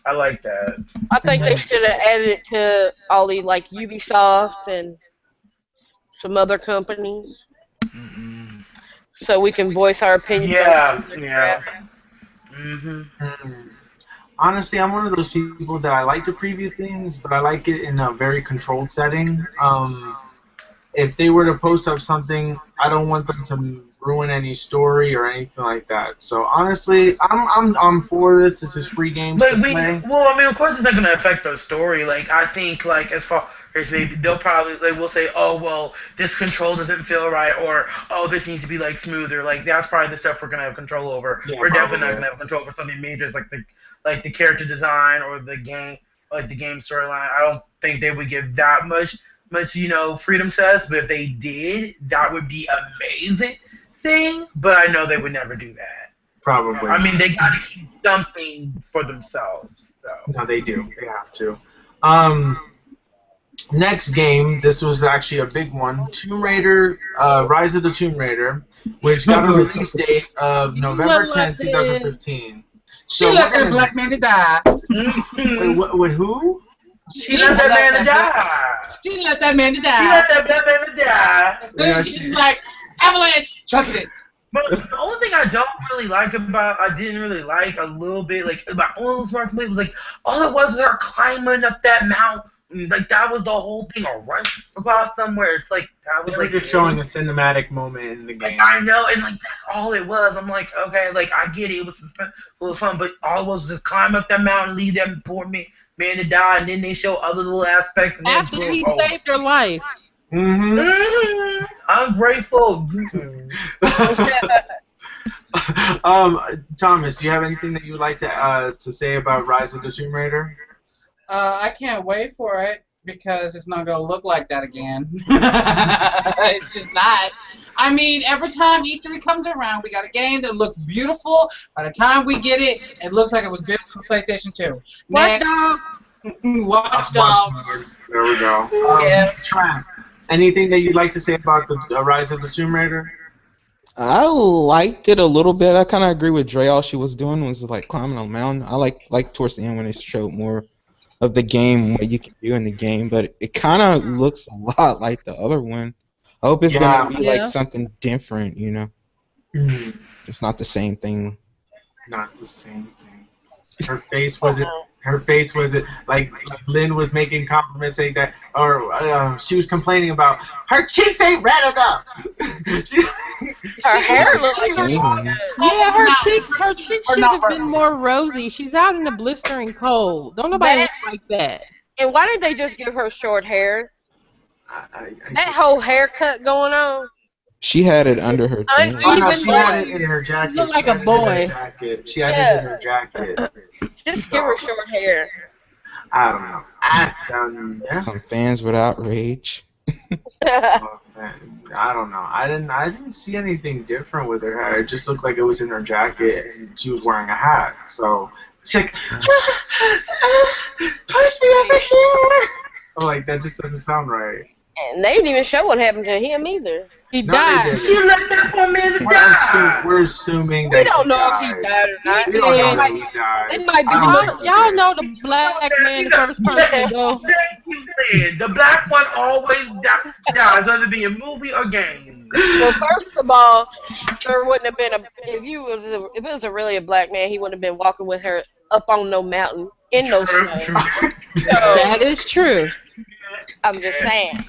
S5: I like that.
S1: I think they should have added it to all the like Ubisoft and some other companies, so we can voice our opinion.
S5: Yeah.
S2: Honestly, I'm one of those people that I like to preview things, but I like it in a very controlled setting. If they were to post up something, I don't want them to ruin any story or anything like that. So honestly, I'm for this. This is free games to play.
S5: Well, I mean, of course, it's not going to affect our story. Like, I think, like, as far as maybe they'll probably will say, oh, well, this control doesn't feel right, or oh, this needs to be like smoother. Like, that's probably the stuff we're going to have control over.
S2: Yeah,
S5: we're definitely not going to have control over something major, like the character design or the game, like the game storyline. I don't think they would give that much freedom to us, but if they did, that would be amazing thing. But I know they would never do that.
S2: Probably.
S5: I mean, they gotta keep something for themselves. So.
S2: No, they do. They have to. Next game, this was actually a big one. Tomb Raider, Rise of the Tomb Raider, which got a release date of November 10th, 2015.
S6: She let that black man to die.
S2: Wait, with who?
S5: She let that man to die.
S6: She let that man to die.
S5: She let that man to die.
S2: Yeah,
S6: She's like, avalanche, chuck it.
S5: But the only thing I didn't really like a little bit, like my only smart complaint was like, all it was her climbing up that mountain. Like that was the whole thing, or run across somewhere. It's like that was
S2: they were just showing a cinematic moment in the game.
S5: Like, I know, and like that's all it was. I'm like, okay, like I get it, it was fun, but all it was just climb up that mountain, leave that poor man to die, and then they show other little aspects. And
S3: After he saved her life.
S5: I'm grateful.
S2: Thomas, do you have anything that you would like to say about Rise of the Tomb Raider?
S6: I can't wait for it because it's not going to look like that again. It's just not. I mean, every time E3 comes around, we got a game that looks beautiful. By the time we get it, it looks like it was built for PlayStation 2.
S3: Watch Dogs.
S6: Watch Dogs.
S2: There we go.
S6: Yeah.
S2: Tramp, anything that you'd like to say about the Rise of the Tomb Raider?
S4: I liked it a little bit. I kind of agree with Dre. All she was doing was like climbing a mountain. I like towards the end when it showed more of the game, what you can do in the game, but it kind of looks a lot like the other one. I hope it's gonna
S2: Yeah.
S4: be like something different, you know.
S2: Mm,
S4: It's not the same thing.
S2: not the same thing. Her face wasn't. Her face wasn't like Lynn was making compliments saying that, or she was complaining about her cheeks ain't red enough.
S1: Her hair looks like
S4: Mm.
S3: Yeah, her cheeks should have been more rosy. She's out in the blistering cold. Don't nobody look like that.
S1: And why did they just give her short hair?
S2: I
S1: That whole haircut going on.
S4: She had it under her thing.
S2: Oh, no,
S1: Even
S2: she had it in her jacket.
S3: look like
S2: She had
S3: a
S2: it in her
S3: boy.
S2: jacket. She had it in her jacket.
S1: Just give her short hair.
S2: I don't know. Yeah.
S4: Some fans would outrage.
S2: I don't know. I didn't see anything different with her hair. It just looked like it was in her jacket and she was wearing a hat. So she's like, push me over here. I'm like, that just doesn't sound right.
S1: And they didn't even show what happened to him either.
S3: He
S2: No,
S3: died.
S2: they
S5: She
S2: didn't.
S5: let that poor man die.
S2: We're assuming that
S1: We don't know if he died or not.
S2: We don't know
S3: Yeah.
S2: if he died.
S1: It might be
S2: I don't know.
S3: Y'all know the black man, the first person to go.
S5: Thank you, Lynn. The black one always dies, whether it be a movie or game.
S1: Well, first of all, there wouldn't have been if it was really a black man, he wouldn't have been walking with her up on no mountain in no snow. So,
S3: That is true.
S1: I'm just saying.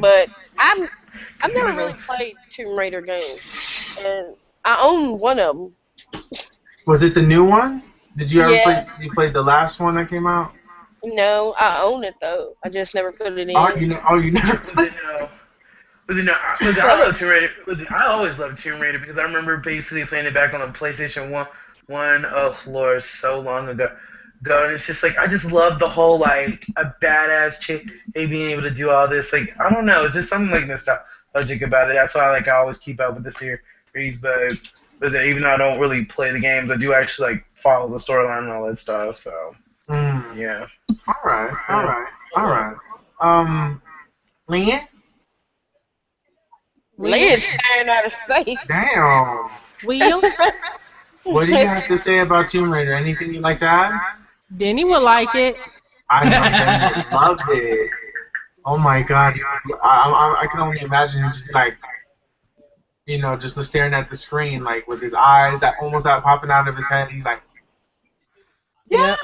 S1: But I've never really played Tomb Raider games, and I own one of them.
S2: Was it the new one? Did you ever
S1: Yeah.
S2: play? You played the last one that came out?
S1: No, I own it though. I just never put it in.
S2: You never played?
S5: I love Tomb Raider. I always loved Tomb Raider because I remember basically playing it back on the PlayStation 1. Oh Lord, so long ago. And it's just like I just love the whole like a badass chick, being able to do all this. Like I don't know, it's just something like nostalgic about it. That's why I always keep up with the series. But even though I don't really play the games, I do actually like follow the storyline and all that stuff. So yeah.
S2: All right. Leanne?
S1: Leah's staring out of space.
S2: Damn.
S3: William?
S2: What do you have to say about Tomb Raider? Anything you'd like to add?
S3: Denny would like it.
S2: I know Ben loved it. Oh my God. I can only imagine him just like, just staring at the screen, like with his eyes almost out popping out of his head. He's like,
S3: Yeah.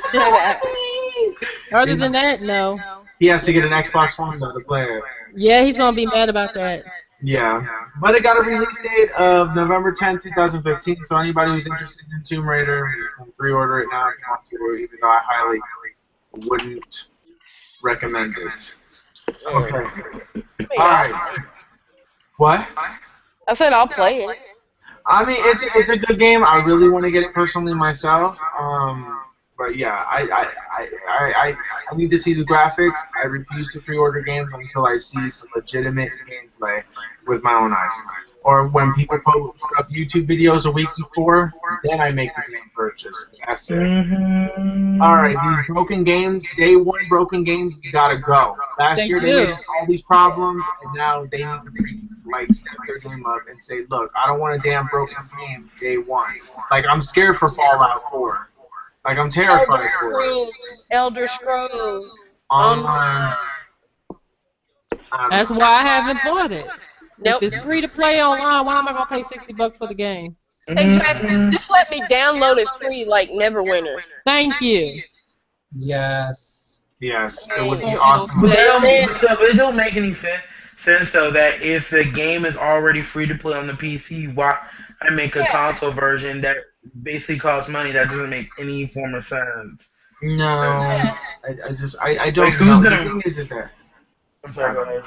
S3: Other than that, no.
S2: he has to get an Xbox One though to play it.
S3: Yeah, he's gonna be mad about that.
S2: Yeah, but it got a release date of November 10th, 2015, so anybody who's interested in Tomb Raider, you can pre-order it now if you want to, even though I highly wouldn't recommend it. Okay. Alright. What?
S1: I said I'll play it.
S2: I mean, it's a good game. I really want to get it personally myself. But yeah, I need to see the graphics. I refuse to pre-order games until I see the legitimate gameplay with my own eyes. Or when people post up YouTube videos a week before, then I make the game purchase. That's it. Alright, these broken games, day one broken games, gotta go. Last year they made all these problems, and now they need to step their game up and say, look, I don't want a damn broken game day one. Like, I'm scared for Fallout 4. Like, I'm terrified for it.
S1: Elder Scrolls.
S2: Online.
S3: That's why I haven't bought it.
S1: Nope.
S3: If it's free to play online, why am I gonna pay $60 for the game?
S1: Exactly. Just let me download it free like Neverwinter.
S3: Thank you.
S6: Yes.
S2: Yes, it would be awesome.
S5: But it don't make any sense though that if the game is already free to play on the PC, why I make a console version that basically costs money? That doesn't make any form of sense.
S2: No, I don't
S5: Like,
S2: know. The thing is that.
S5: I'm sorry, go ahead.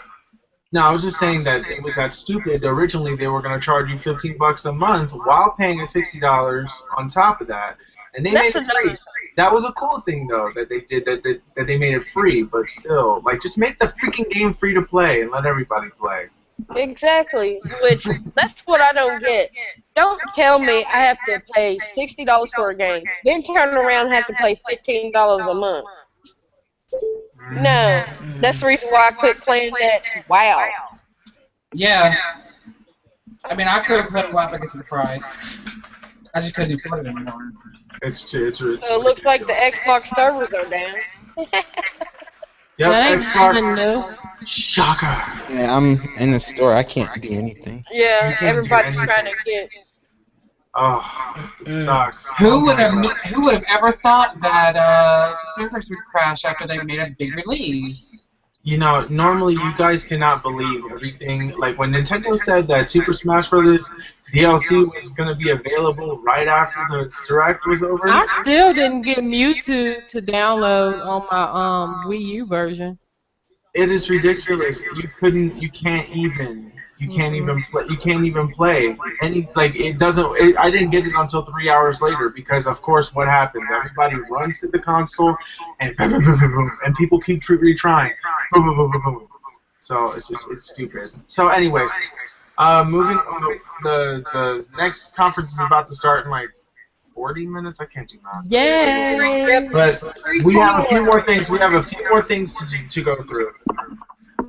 S2: No, I was just saying that it was that stupid. Originally, they were going to charge you $15 a month while paying $60 on top of that, and they made it free. That was a cool thing, though, that they did. That they made it free, but still, like, just make the freaking game free to play and let everybody play.
S1: Exactly. Which that's what I don't get. Don't tell me I have to pay $60 for a game, then turn around and have to pay $15 a month. No, that's the reason why I quit playing that. Wow.
S6: Yeah. I mean, I could put WoW because of the price. I just couldn't afford it anymore.
S2: It's
S1: So it looks like the Xbox servers are down.
S2: Yep,
S3: That ain't nothing new.
S2: Xbox. Shocker.
S4: Yeah, I'm in the store. I can't do anything.
S1: Yeah,
S2: You can't do
S1: everybody's
S2: anything.
S1: trying to get.
S2: Oh, it sucks.
S6: Who would have ever thought that servers would crash after they made a big release?
S2: You know, normally you guys cannot believe everything. Like when Nintendo said that Super Smash Bros. DLC was going to be available right after the Direct was over.
S3: I still didn't get Mewtwo to download on my Wii U version.
S2: It is ridiculous. You can't even play. It doesn't. I didn't get it until 3 hours later because, of course, what happens? Everybody runs to the console and and people keep retrying. So it's stupid. So, anyways, moving on. The next conference is about to start in like 40 minutes. I can't do math.
S3: Yay!
S2: But we have a few more things. We have a few more things to go through.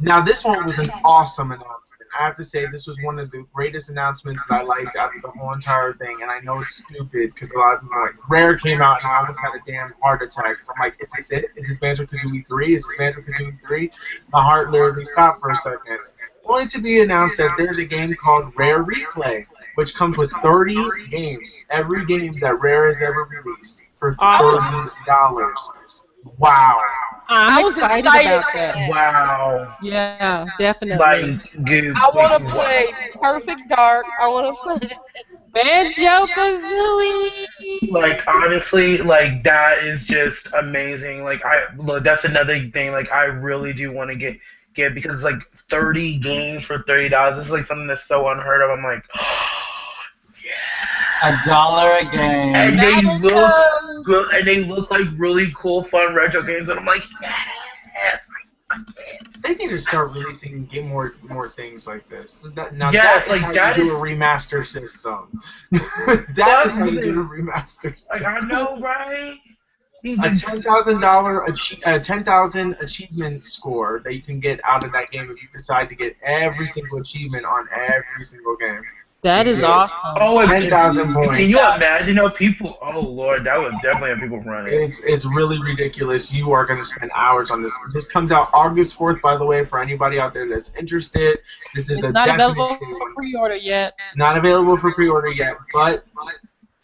S2: Now, this one was an awesome announcement. I have to say, this was one of the greatest announcements that I liked out of the whole entire thing. And I know it's stupid because a lot of people, like, Rare came out and I almost had a damn heart attack. So I'm like, is this it? Is this Banjo-Kazooie 3? Is this Banjo-Kazooie 3? My heart literally stopped for a second. Only to be announced that there's a game called Rare Replay, which comes with 30 games. Every game that Rare has ever released for $30. Wow.
S3: I'm excited about that.
S5: Wow.
S3: Yeah, definitely.
S5: Like, dude.
S1: I want to play Perfect Dark. I want to play
S3: Banjo-Kazooie!
S5: Like, honestly, like, that is just amazing. Like, look, that's another thing, like, I really do want to get because it's like 30 games for $30. This is like something that's so unheard of. I'm like,
S6: $1 a game.
S5: and they look good, and they look like really cool, fun retro games, and I'm like, yes.
S2: They need to start releasing more things like this. Now
S5: Yes,
S2: that is
S5: like,
S2: how
S5: that
S2: you do
S5: is-
S2: a remaster system. That is how you do a remaster system.
S5: Like, I know, right?
S2: A $10,000 achievement score that you can get out of that game if you decide to get every single achievement on every single game.
S3: That is awesome.
S5: Oh,
S2: 10,000 points.
S5: Can you imagine how people? Oh Lord, that would definitely have people running.
S2: It's really ridiculous. You are going to spend hours on this. This comes out August 4th, by the way, for anybody out there that's interested. This is
S3: It's
S2: a
S3: not
S2: definite
S3: available for pre-order yet.
S2: Not available for pre-order yet, but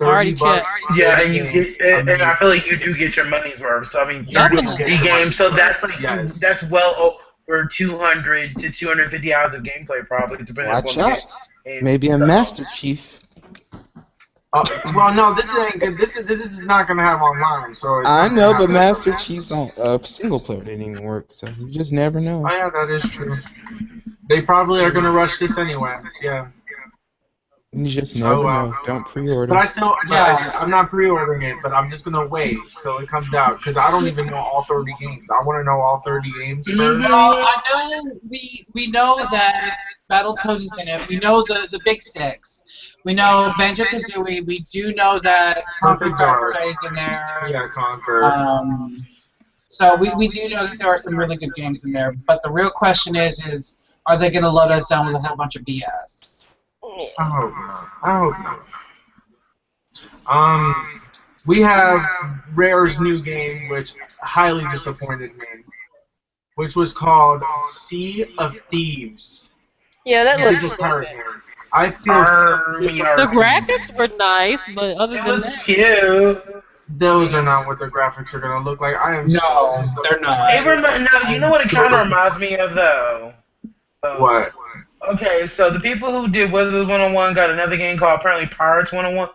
S3: Already
S2: $30.
S3: checked.
S5: Yeah, and you get, and I feel like you do get your money's worth. So I mean, you
S3: Definitely.
S5: do the game. So that's like
S2: Yes.
S5: that's well over 200 to 250 hours of gameplay, probably, depending
S4: Watch
S5: on
S4: out.
S5: the game.
S4: Maybe a
S5: So-
S4: Master Chief.
S2: Well, no, this ain't good. This is not gonna have online. So it's
S4: I
S2: not
S4: know,
S2: gonna
S4: but
S2: have
S4: Master Chief's on single player didn't even work, so you just never know.
S2: Oh yeah, that is true. They probably are gonna rush this anyway. Yeah.
S4: You just never
S2: wow.
S4: know. Don't pre-order.
S2: But I still,
S6: Yeah.
S2: I'm not pre-ordering it, but I'm just gonna wait till it comes out because I don't even know all 30 games. I want to know all 30 games first.
S6: Well, I know we know that Battletoads is in it. We know the big six. We know Banjo-Kazooie. We do know that
S2: Perfect Dark
S6: is in there.
S2: Yeah, Conquer.
S6: So we do know that there are some really good games in there. But the real question is are they going to load us down with a whole bunch of BS?
S2: I hope not. We have Rare's new game, which highly disappointed me, which was called Sea of Thieves.
S1: Yeah, that
S2: It
S1: looks
S2: is a pirate
S1: stupid.
S2: game. I feel
S3: The graphics were nice, but other
S5: It
S3: than
S5: was
S3: that,
S5: cute.
S2: those are not what the graphics are gonna look like. I am
S6: No,
S2: so
S6: they're not.
S5: No, you know what it kind of reminds me of though.
S2: What?
S5: Okay, so the people who did Wizards 101 got another game called apparently Pirates 101.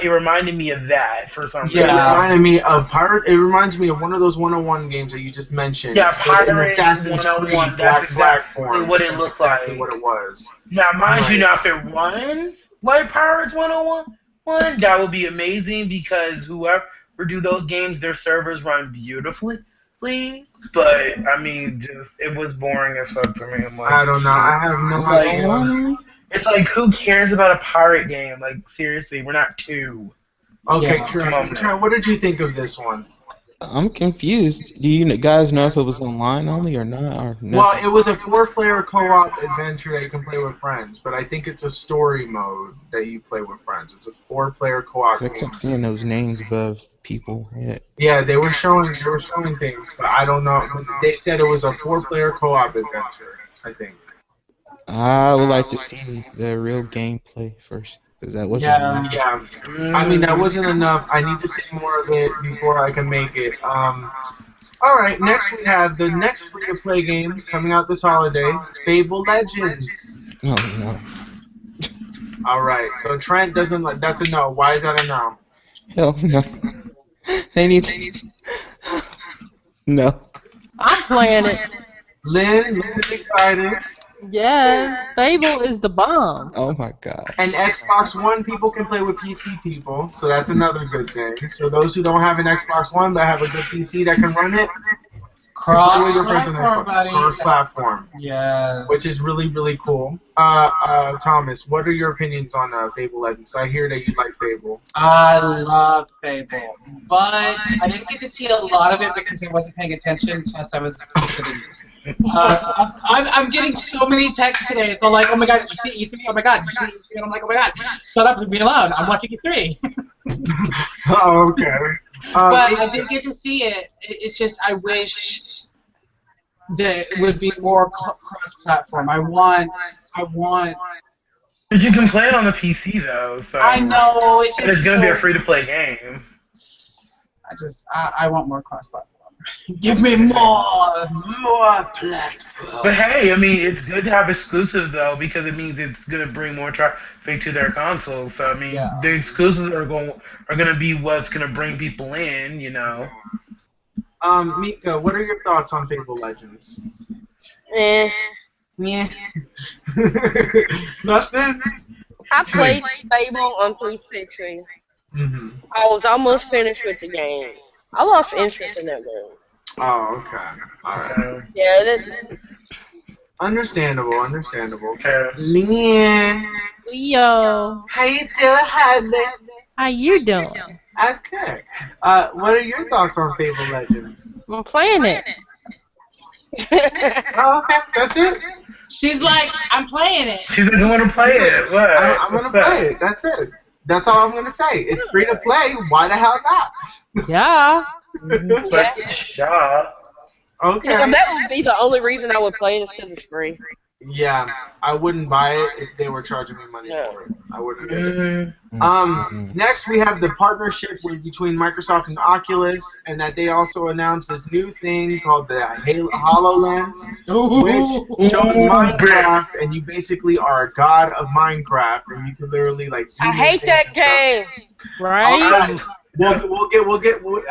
S5: It reminded me of that for some reason.
S2: It reminded me of Pirate. It reminds me of one of those 101 games that you just mentioned.
S5: Yeah,
S2: but in
S5: Pirates
S2: Assassin's
S5: 101.
S2: Creed
S5: That's
S2: Black
S5: exactly
S2: form.
S5: what it
S2: That's
S5: looked
S2: exactly
S5: like.
S2: what it was.
S5: Now, mind you,
S2: Right.
S5: now if it runs like Pirates 101, that would be amazing because whoever do those games, their servers run beautifully. But I mean, just it was boring as fuck to me. I'm like,
S2: I don't know. I have no
S5: Like,
S2: idea.
S5: it's like who cares about a pirate game? Like seriously, we're not two.
S2: Okay,
S6: Yeah.
S2: Trent,
S5: Come on,
S2: Trent, what did you think of this one?
S4: I'm confused. Do you guys know if it was online only or not, or
S2: Well,
S4: nothing?
S2: it was a 4-player co-op adventure that you can play with friends, but I think it's a story mode that you play with friends. It's a 4-player co-op
S4: I
S2: game.
S4: kept seeing those names above people. Yeah.
S2: Yeah, they were showing things, but I don't know. But they said it was a 4-player co-op adventure. I think.
S4: I would like to see the real gameplay first, because that wasn't
S6: Yeah.
S4: enough.
S2: Yeah, I mean that wasn't enough. I need to see more of it before I can make it. All right, next we have the next free-to-play game coming out this holiday, Fable Legends.
S4: Oh no.
S2: All right, so Trent doesn't like. That's a no. Why is that a no?
S4: Hell no. They need to. No.
S3: I'm playing it.
S2: Lynn is excited,
S3: Yes, Fable is the bomb.
S4: Oh my god.
S2: and Xbox One people can play with PC people, so that's another good thing. So those who don't have an Xbox One but have a good PC that can run it, play with your friends on
S6: Cross-platform,
S2: Xbox.
S6: buddy.
S2: Cross-platform,
S6: Yes.
S2: which is really, really cool. Thomas, what are your opinions on Fable Legends? I hear that you like Fable.
S6: I love Fable, but I didn't get to see a lot of it because I wasn't paying attention, plus I was sitting. I'm getting so many texts today. It's all like, oh my god, did you see E3? Oh my god, did you see E3? And I'm like, oh my god, shut up and leave me alone. I'm watching E3.
S2: Oh, okay.
S6: But I did get to see it. It's just I wish that it would be more cross-platform. I want.
S5: But you can play it on the PC though, so
S6: I know it's
S5: and
S6: just
S5: it's gonna be a
S6: so-
S5: free-to-play game.
S6: I want more cross-platform. Give me more platform.
S5: But hey, I mean, it's good to have exclusives though because it means it's gonna bring more traffic to their consoles. So I mean,
S6: Yeah.
S5: the exclusives are gonna be what's gonna bring people in, you know.
S2: Mika, what are your thoughts on Fable Legends?
S1: Eh.
S2: Yeah. Nothing.
S1: I played Fable on 360.
S2: Mm-hmm.
S1: I was almost finished with the game. I lost interest in that game.
S2: Oh, okay. All right.
S1: Yeah, that,
S2: Understandable.
S5: Okay.
S2: Lynn,
S3: Leo,
S2: how you doing, honey?
S3: how you doing?
S2: Okay. What are your thoughts on Fable Legends?
S3: I'm playing it.
S2: Oh, okay. That's it.
S6: She's like, I'm playing it.
S5: She's like, I want to play it. What?
S2: I'm gonna play it. That's it. That's all I'm gonna say. It's free to play. Why the hell not?
S3: Yeah.
S5: Like, Shaw.
S2: Okay.
S1: yeah, that would be the only reason I would play it is because it's free.
S2: Yeah, I wouldn't buy it if they were charging me money for it. I wouldn't get it. Next we have the partnership between Microsoft and Oculus, and that they also announced this new thing called the HoloLens, which shows Minecraft, and you basically are a god of Minecraft, and you can literally like. zoom
S1: I
S2: in
S1: hate
S2: things
S1: that
S2: and stuff.
S1: game.
S3: Right?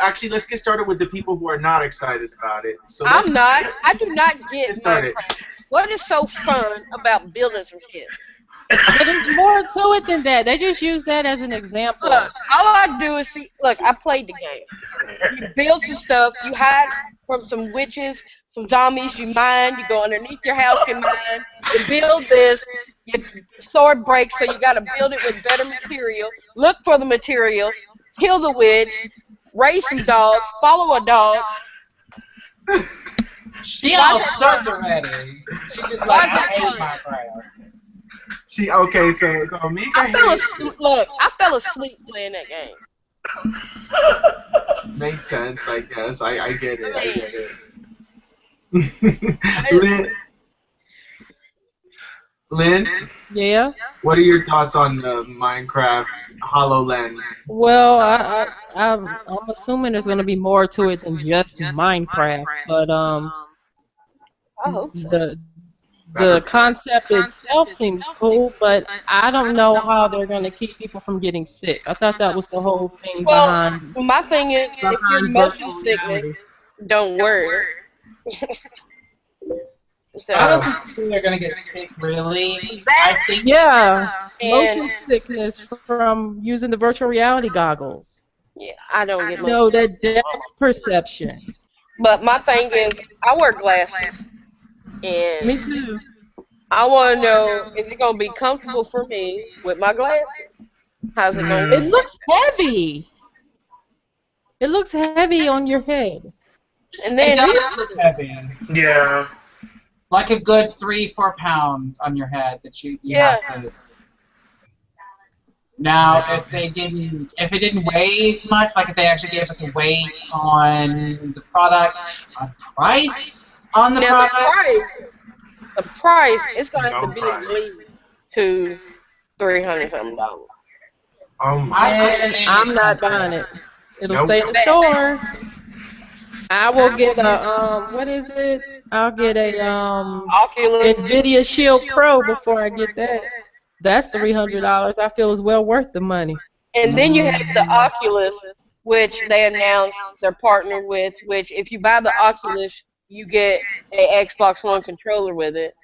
S2: Actually, let's get started with the people who are not excited about it. So
S1: I'm not. I do not
S2: Let's
S1: get
S2: get started.
S1: Minecraft. What is so fun about building some shit?
S3: But there's more to it than that. They just use that as an example.
S1: Look, all I do is see. Look, I played the game. You build some stuff. You hide from some witches, some zombies. You mine. You go underneath your house. You mine. You build this. Your sword breaks, so you got to build it with better material. Look for the material. Kill the witch. Raise some dogs. Follow a dog.
S6: She all starts already. She just like, I hate Minecraft.
S2: Okay, so Mika
S1: I fell asleep playing that game.
S2: makes sense, I guess. I get it. Lynn,
S3: Yeah.
S2: what are your thoughts on the Minecraft HoloLens?
S3: Well, I'm assuming there's going to be more to it than just Minecraft, but
S1: I hope so.
S3: the concept itself seems cool, but I don't know how they're going to keep people from getting sick. I thought that was the whole thing
S1: Well,
S3: behind.
S1: my thing is, if you're
S3: behind
S1: motion
S3: virtual
S1: sickness,
S3: reality.
S1: don't worry. So,
S6: I don't think they're gonna get sick, really. I think
S3: Yeah,
S1: And-
S3: motion sickness from using the virtual reality goggles.
S1: yeah, I don't get
S3: No,
S1: much.
S3: that depth perception.
S1: But my thing is, I wear glasses,
S3: Me
S1: and
S3: too.
S1: I want to know, is it gonna be comfortable for me with my glasses? How's it gonna
S3: It looks heavy. It looks heavy on your head.
S1: And
S6: It
S1: then
S6: does look heavy.
S5: Yeah.
S6: Like a good 3-4 pounds on your head that you
S1: yeah,
S6: have to. Now, if it didn't weigh as much, like if they actually gave us a weight on the product, a price on the
S1: now
S6: product,
S1: the price is gonna have to
S2: No
S1: be at
S2: price.
S1: least to $300 something.
S2: Oh my.
S6: I
S3: And I'm not buying it. It'll
S2: Nope.
S3: stay in the store. I will get a what is it? I'll get a
S1: Oculus,
S3: Nvidia Shield Pro before I get that. That's $300. I feel is well worth the money.
S1: and then you have the Oculus, which they announced they're partnered with. Which if you buy the Oculus, you get a Xbox One controller with it.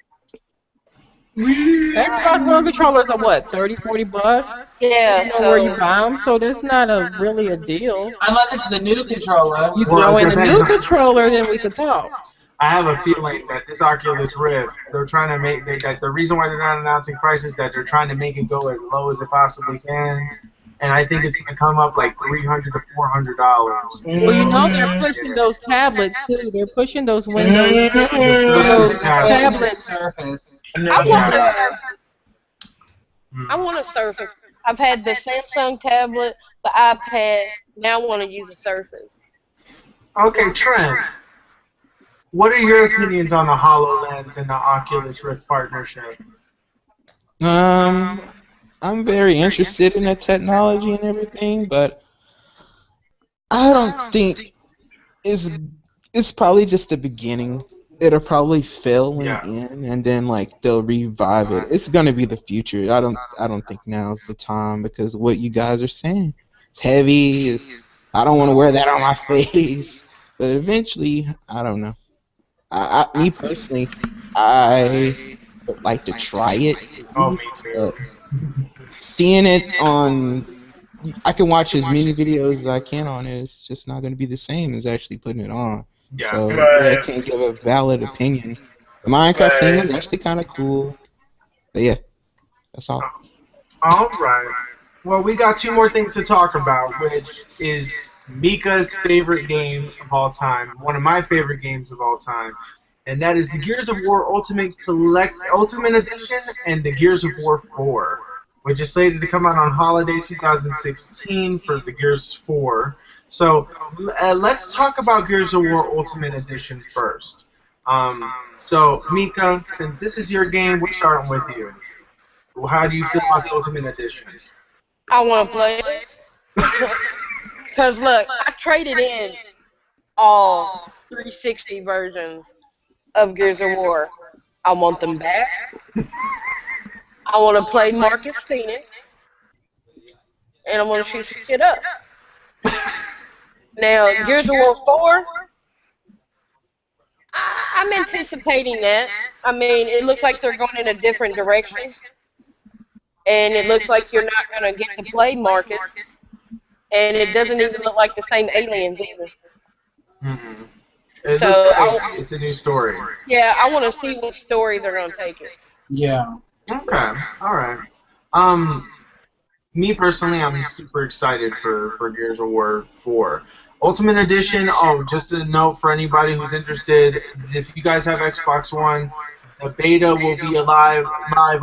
S3: Xbox One controllers are what, 30, 40 bucks?
S1: Yeah,
S3: You know where you
S1: so
S3: buy them, so that's not really a deal.
S6: unless it's the new controller.
S3: You
S2: Well,
S3: throw
S2: it
S3: in a
S2: depends
S3: new
S2: on-
S3: controller, then we could talk.
S2: I have a feeling that this Oculus Rift, they're trying to make that the reason why they're not announcing prices is that they're trying to make it go as low as it possibly can, and I think it's gonna come up like $300 to $400.
S3: Well, you know they're
S5: Mhm.
S3: pushing those tablets too. They're pushing those Windows
S5: Mhm.
S3: those
S2: tablets.
S3: tablets.
S6: Surface.
S1: I want a
S2: Yeah.
S1: Surface. I want a Surface. I've had the Samsung tablet, the iPad. Now I want to use a Surface.
S2: Okay, Trent. What are your opinions on the HoloLens and the Oculus Rift partnership?
S4: I'm very interested in the technology and everything, but I don't think it's probably just the beginning. It'll probably fail in
S2: Yeah.
S4: the end, and then like they'll revive it. It's gonna be the future. I don't think now's the time because what you guys are saying, it's heavy. I don't want to wear that on my face. But eventually, I don't know. Me personally, I would like to try it at
S2: Oh, me
S4: least,
S2: too.
S4: but seeing it on, I can watch as many videos as I can on it. It's just not going to be the same as actually putting it on.
S2: Yeah.
S4: So yeah, I
S5: Right.
S4: can't give a valid opinion. The Minecraft thing was actually kind of cool, but yeah, that's all.
S2: All right. Well, we got two more things to talk about, which is Mika's favorite game of all time, one of my favorite games of all time, and that is the Gears of War Ultimate Edition and the Gears of War 4, which is slated to come out on holiday 2016 for the Gears 4. So let's talk about Gears of War Ultimate Edition first. So Mika, since this is your game, we're starting with you. How do you feel about the Ultimate Edition?
S1: I want to play it. Because, look, I traded in all 360 versions of Gears of War. I want them back. I want to play Marcus Phoenix. And I want to shoot some shit up. Now, Gears of War 4, I'm anticipating that. I mean, it looks like they're going in a different direction. And it looks like you're not going to get to play Marcus. And it doesn't even look like the same aliens either.
S2: Mm-hmm. It
S1: So,
S2: looks like it's a new story.
S1: Yeah, I want to see what story they're going to take it.
S6: Yeah.
S2: Okay, all right. Me personally, I'm super excited for Gears of War 4. Ultimate Edition, oh, just a note for anybody who's interested, if you guys have Xbox One, the beta will be live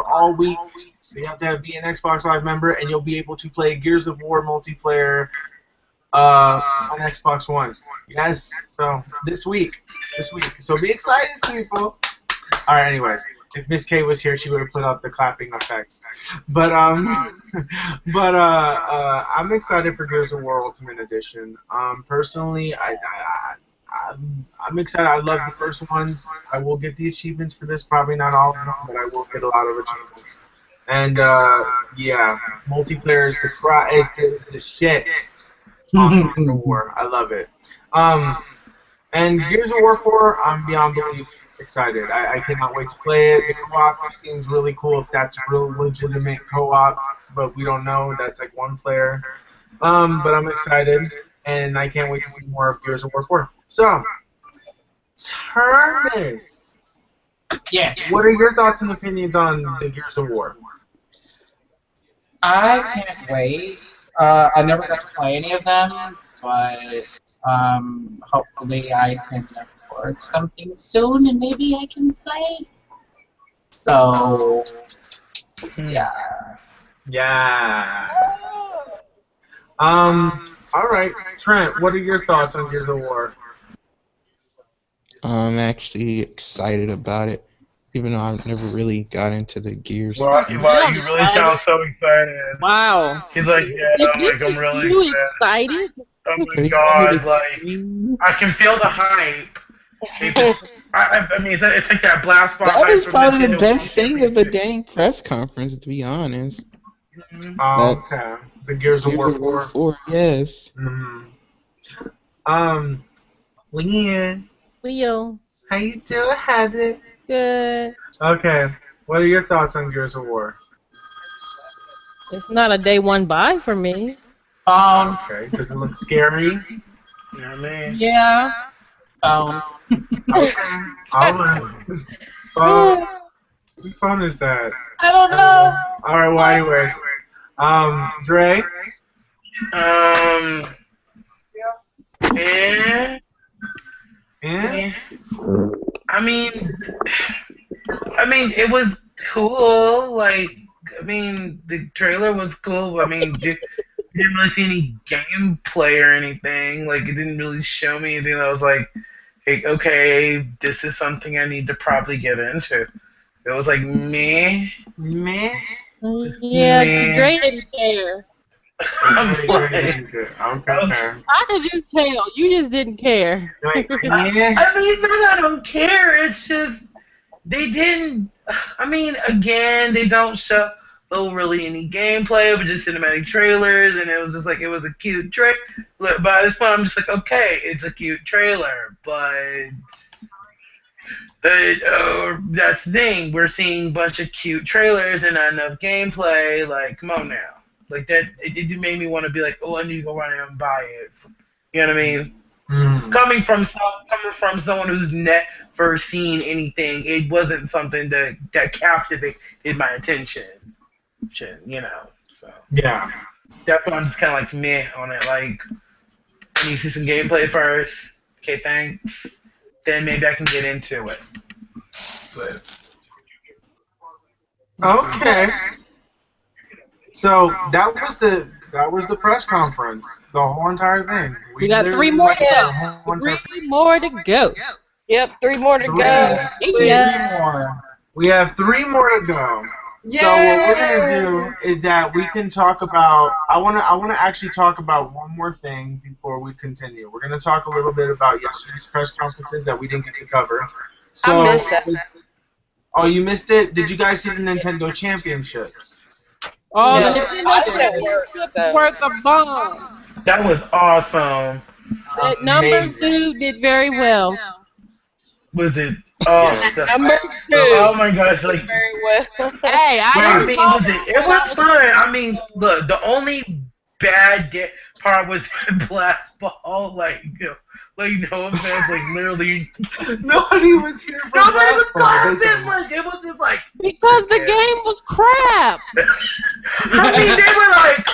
S2: all week. So you have to be an Xbox Live member, and you'll be able to play Gears of War multiplayer on Xbox One. Yes, so this week. So be excited, people. All right, anyways. If Miss K was here, she would have put up the clapping effects. But I'm excited for Gears of War Ultimate Edition. Personally, I'm excited. I love the first ones. I will get the achievements for this. Probably not all of them, but I will get a lot of achievements. And yeah, multiplayer is the shit on Gears of War. I love it. And Gears of War 4, I'm beyond belief excited. I cannot wait to play it. The co-op seems really cool if that's real legitimate co-op, but we don't know. That's like one player. But I'm excited, and I can't wait to see more of Gears of War 4. So, Terminus.
S6: Yes.
S2: What are your thoughts and opinions on the Gears of War?
S6: I can't wait. I never got to play any of them. but hopefully I can afford something soon and maybe I can play. So, yeah.
S2: Yeah. All right, Trent. What are your thoughts on Gears of War?
S4: I'm actually excited about it, even though I've never really got into the Gears.
S5: Wow, you really sound so excited.
S3: Wow.
S5: He's like, yeah,
S3: If
S5: I'm
S3: this
S5: like, I'm
S3: is
S5: really
S3: you
S5: excited.
S3: excited,
S5: Oh my
S4: Have you
S5: god,
S4: heard
S5: like,
S4: of-
S5: I can feel the hype. I mean, it's like that blast bar
S4: That
S5: hype
S4: was
S5: from
S4: probably the
S5: Nintendo World
S4: best thing of the
S5: Championship.
S4: dang press conference, to be honest.
S2: Oh, okay. The Gears of
S4: Gears
S2: War
S4: of War
S2: 4.
S4: 4, yes.
S2: Leanne,
S3: Leo,
S2: how you doing, Heather?
S3: good.
S2: Okay. What are your thoughts on Gears of War?
S3: It's not a day one buy for me.
S2: Okay. Does it look scary?
S5: You know what I mean?
S3: Yeah.
S2: Okay. All right. Whose phone is that?
S6: I don't know.
S2: All right. Well, anyways, Dre.
S5: Yeah.
S2: Yeah.
S5: I mean, it was cool. Like, I mean, the trailer was cool. But, I mean, didn't really see any gameplay or anything. Like, it didn't really show me anything that was like, hey, okay, this is something I need to probably get into. It was like meh.
S3: Yeah,
S5: Meh.
S3: Dre didn't care.
S5: I'm like,
S2: Okay.
S3: I could just tell. You just didn't care.
S5: I mean, not that I don't care. It's just they didn't. I mean, again, they don't show really any gameplay, but just cinematic trailers, and it was just like it was a cute trailer. By this point, I'm just like, okay, it's a cute trailer, but that's the thing. We're seeing a bunch of cute trailers and not enough gameplay. Like, come on now. Like that, it made me want to be like, oh, I need to go run out and buy it. You know what I mean? Coming from someone who's never seen anything, it wasn't something that captivated my attention. You know, so
S2: Yeah.
S5: that's why I'm just kind of like meh on it. Like, I need to see some gameplay first. Okay, thanks. Then maybe I can get into it. But
S2: Okay. So that was the press conference. The whole entire thing.
S3: We got three more to go. Three more to go.
S1: Yep, 3 more to go.
S3: Yeah.
S2: We have 3 more to go. So what we're gonna do is that we can talk about. I wanna actually talk about one more thing before we continue. We're gonna talk a little bit about yesterday's press conferences that we didn't get to cover. So,
S1: I missed that.
S2: Oh, you missed it? Did you guys see the Nintendo Championships?
S3: Oh,
S5: Yeah.
S3: the Nintendo Championships worth a bomb.
S5: that was awesome.
S3: That numbers dude did very well.
S5: Was it? Oh,
S2: Yes.
S1: Number 2.
S5: oh my gosh! Like,
S1: Very well.
S3: Hey,
S5: I mean, it was fun. I mean, look, the only bad part was blast ball. Like, no offense, like literally
S2: Nobody was here for
S5: nobody was
S2: basketball.
S5: clapping. Like, it was just like
S3: because the game was crap.
S5: I mean, they were like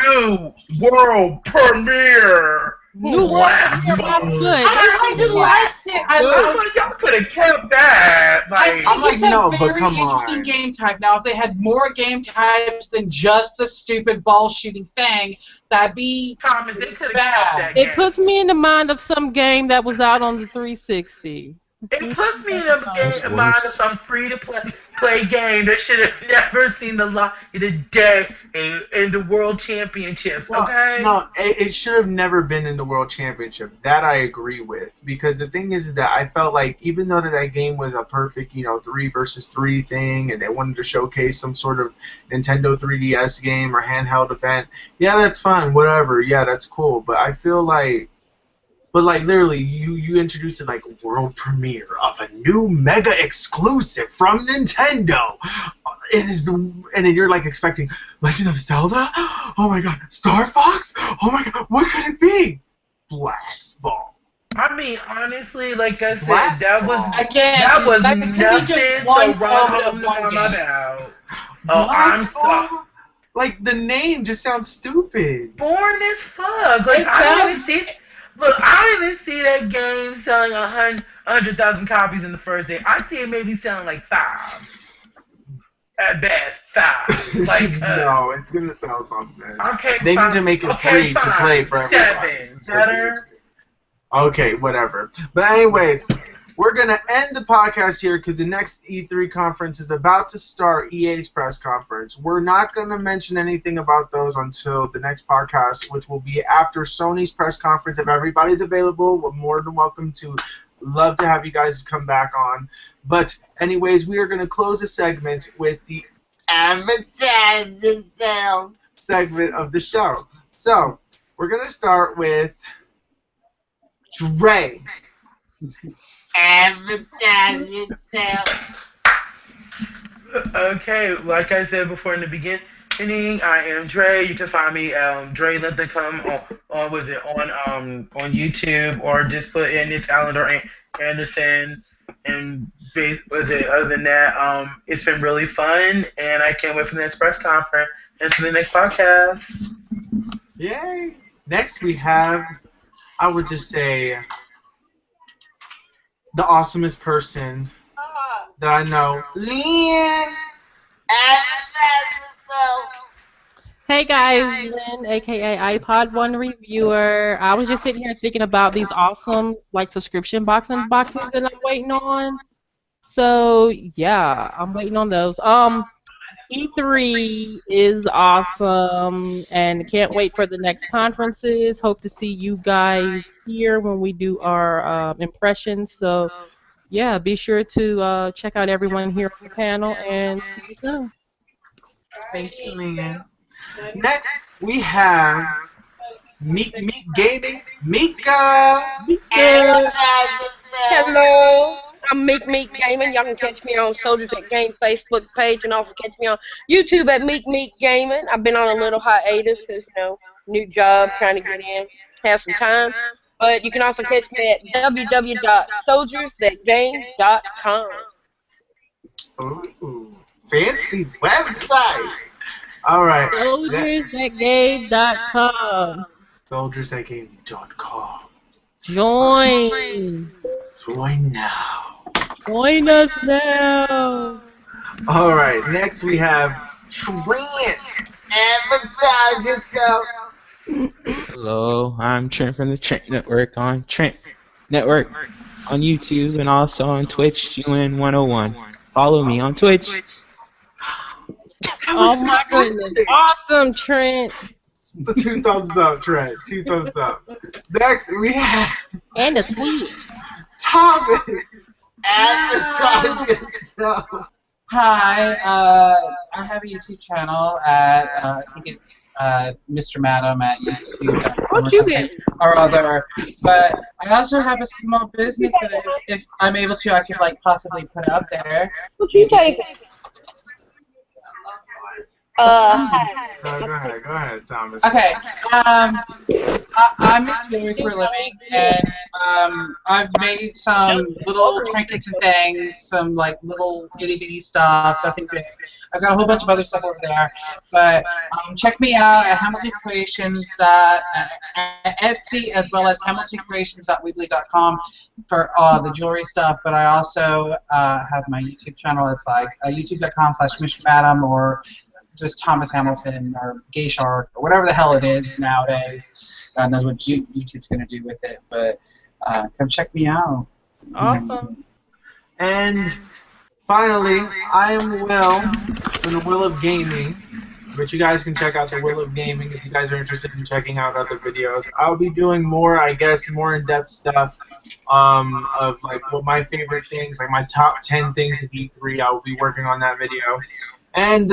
S5: new world premiere.
S3: New
S5: Blast
S3: World
S5: ball.
S3: good.
S6: I liked it.
S5: I was like, y'all could have kept that.
S6: I
S5: Like,
S6: think
S2: I'm like,
S6: it's a
S2: no, but
S6: very
S2: come
S6: interesting
S2: on.
S6: game type. Now, if they had more game types than just the stupid ball shooting thing, that'd be
S5: Thomas, they could have kept
S6: bad.
S5: that.
S3: It
S5: game.
S3: puts me in the mind of some game that was out on the 360.
S5: It puts me in the mind of some free-to-play game that should have never seen the light of the day in the World Championships, okay?
S2: No, it should have never been in the World Championship. That I agree with. Because the thing is that I felt like even though that game was a perfect, 3 versus 3 thing, and they wanted to showcase some sort of Nintendo 3DS game or handheld event, yeah, that's fine, whatever, yeah, that's cool. But I feel like, literally, you introduced it like world premiere of a new mega exclusive from Nintendo. It is and then you're like expecting Legend of Zelda. Oh my God, Star Fox. Oh my God, what could it be? Blast Ball.
S5: I mean, honestly, like I said,
S2: Blast
S5: that was
S2: ball.
S6: Again,
S5: that was
S6: that could be
S5: nothing
S6: just
S5: to
S6: one
S5: write
S6: moment of
S5: home
S6: one
S5: about.
S6: game.
S5: Oh, I'm
S2: Blast Ball?
S5: sorry.
S2: Like, the name just sounds stupid.
S5: Boring as fuck. Like, I don't even see. Look, I don't even see that game selling 100,000 copies in the first day. I see it maybe selling like 5. At best, 5. Like,
S2: no, it's gonna sell something.
S5: Okay,
S2: they
S5: fine.
S2: need to make it
S5: Okay,
S2: free
S5: fine.
S2: to play for everyone.
S5: 7. Better.
S2: Okay, whatever. But anyways, we're gonna end the podcast here because the next E3 conference is about to start. EA's press conference. We're not gonna mention anything about those until the next podcast, which will be after Sony's press conference. If everybody's available, we're more than welcome to. Love to have you guys come back on. But anyways, we are going to close the segment with the advertising sound segment of the show. So, we're going to start with Dre. Advertising sound.
S5: Okay, like I said before in the beginning, I am Dre. You can find me Dre Linthicum on YouTube, or just put in the calendar Anderson. And other than that, it's been really fun, and I can't wait for the next press conference and to the next podcast.
S2: Yay! Next we have, I would just say, the awesomest person that I know, Lynn.
S3: Hey guys, Lynn, aka iPod One Reviewer. I was just sitting here thinking about these awesome subscription boxes that I'm waiting on. So yeah, I'm waiting on those. E3 is awesome, and can't wait for the next conferences. Hope to see you guys here when we do our impressions. So yeah, be sure to check out everyone here on the panel, and see you soon.
S2: Thank you, Lynn. Next, we have Meek Gaming, Mika.
S1: Hello, I'm Meek Gaming. Y'all can catch me on Soldiers at Game Facebook page, and also catch me on YouTube at Meek Gaming. I've been on a little hiatus because, new job, trying to get in, have some time. But you can also catch me at www.soldiersthatgame.com.
S2: Ooh, fancy website. All right.
S3: SoldiersThatGame.com.
S2: SoldiersThatGame.com.
S3: Join
S2: now.
S3: Join us now.
S2: All right. Next we have Trent. Advertise yourself.
S4: Hello, I'm Trent from the Trent Network on Trent Network on YouTube and also on Twitch, UN101. Follow me on Twitch.
S3: Oh my goodness. Awesome, Trent.
S2: 2 thumbs up, Trent. 2 thumbs up. Next, we have...
S3: And a tweet.
S2: Thomas. Advertise yourself.
S6: Hi, I have a YouTube channel at, I think it's Mr. Madam at YouTube.
S1: What you get?
S6: Or other. But I also have a small business that if I'm able to, I could possibly put out there.
S1: What you take?
S2: Go ahead, Thomas.
S6: Okay. I'm in jewelry for a living, and I've made some little trinkets and things, some little itty bitty stuff. Nothing big. I've got a whole bunch of other stuff over there. But check me out at HamiltonCreations.Etsy, as well as HamiltonCreations.weebly.com for the jewelry stuff. But I also have my YouTube channel. It's youtube.com/Mr. Madam, or just Thomas Hamilton or Gay Shark or whatever the hell it is nowadays. God knows what YouTube's going to do with it, but come check me out.
S3: Awesome.
S2: And finally, I am Will from the Will of Gaming, which you guys can check out the Will of Gaming if you guys are interested in checking out other videos. I'll be doing more in-depth stuff of what my favorite things, my top 10 things of E3. I will be working on that video. And,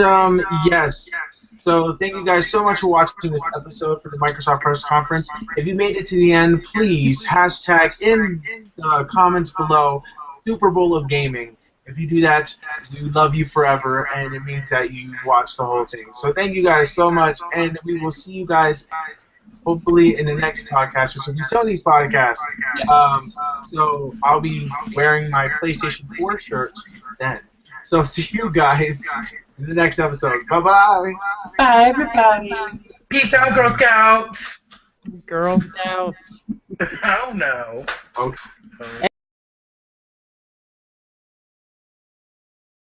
S2: yes, so thank you guys so much for watching this episode for the Microsoft Press Conference. If you made it to the end, please hashtag in the comments below Super Bowl of Gaming. If you do that, we love you forever, and it means that you watch the whole thing. So thank you guys so much, and we will see you guys hopefully in the next podcast, which will be Sony's podcast.
S6: Yes.
S2: So I'll be wearing my PlayStation 4 shirt then. So see you guys in the next episode. Bye-bye.
S6: Bye, everybody.
S5: Peace out, Girl Scouts.
S3: Girl Scouts.
S5: I don't know.
S2: Okay.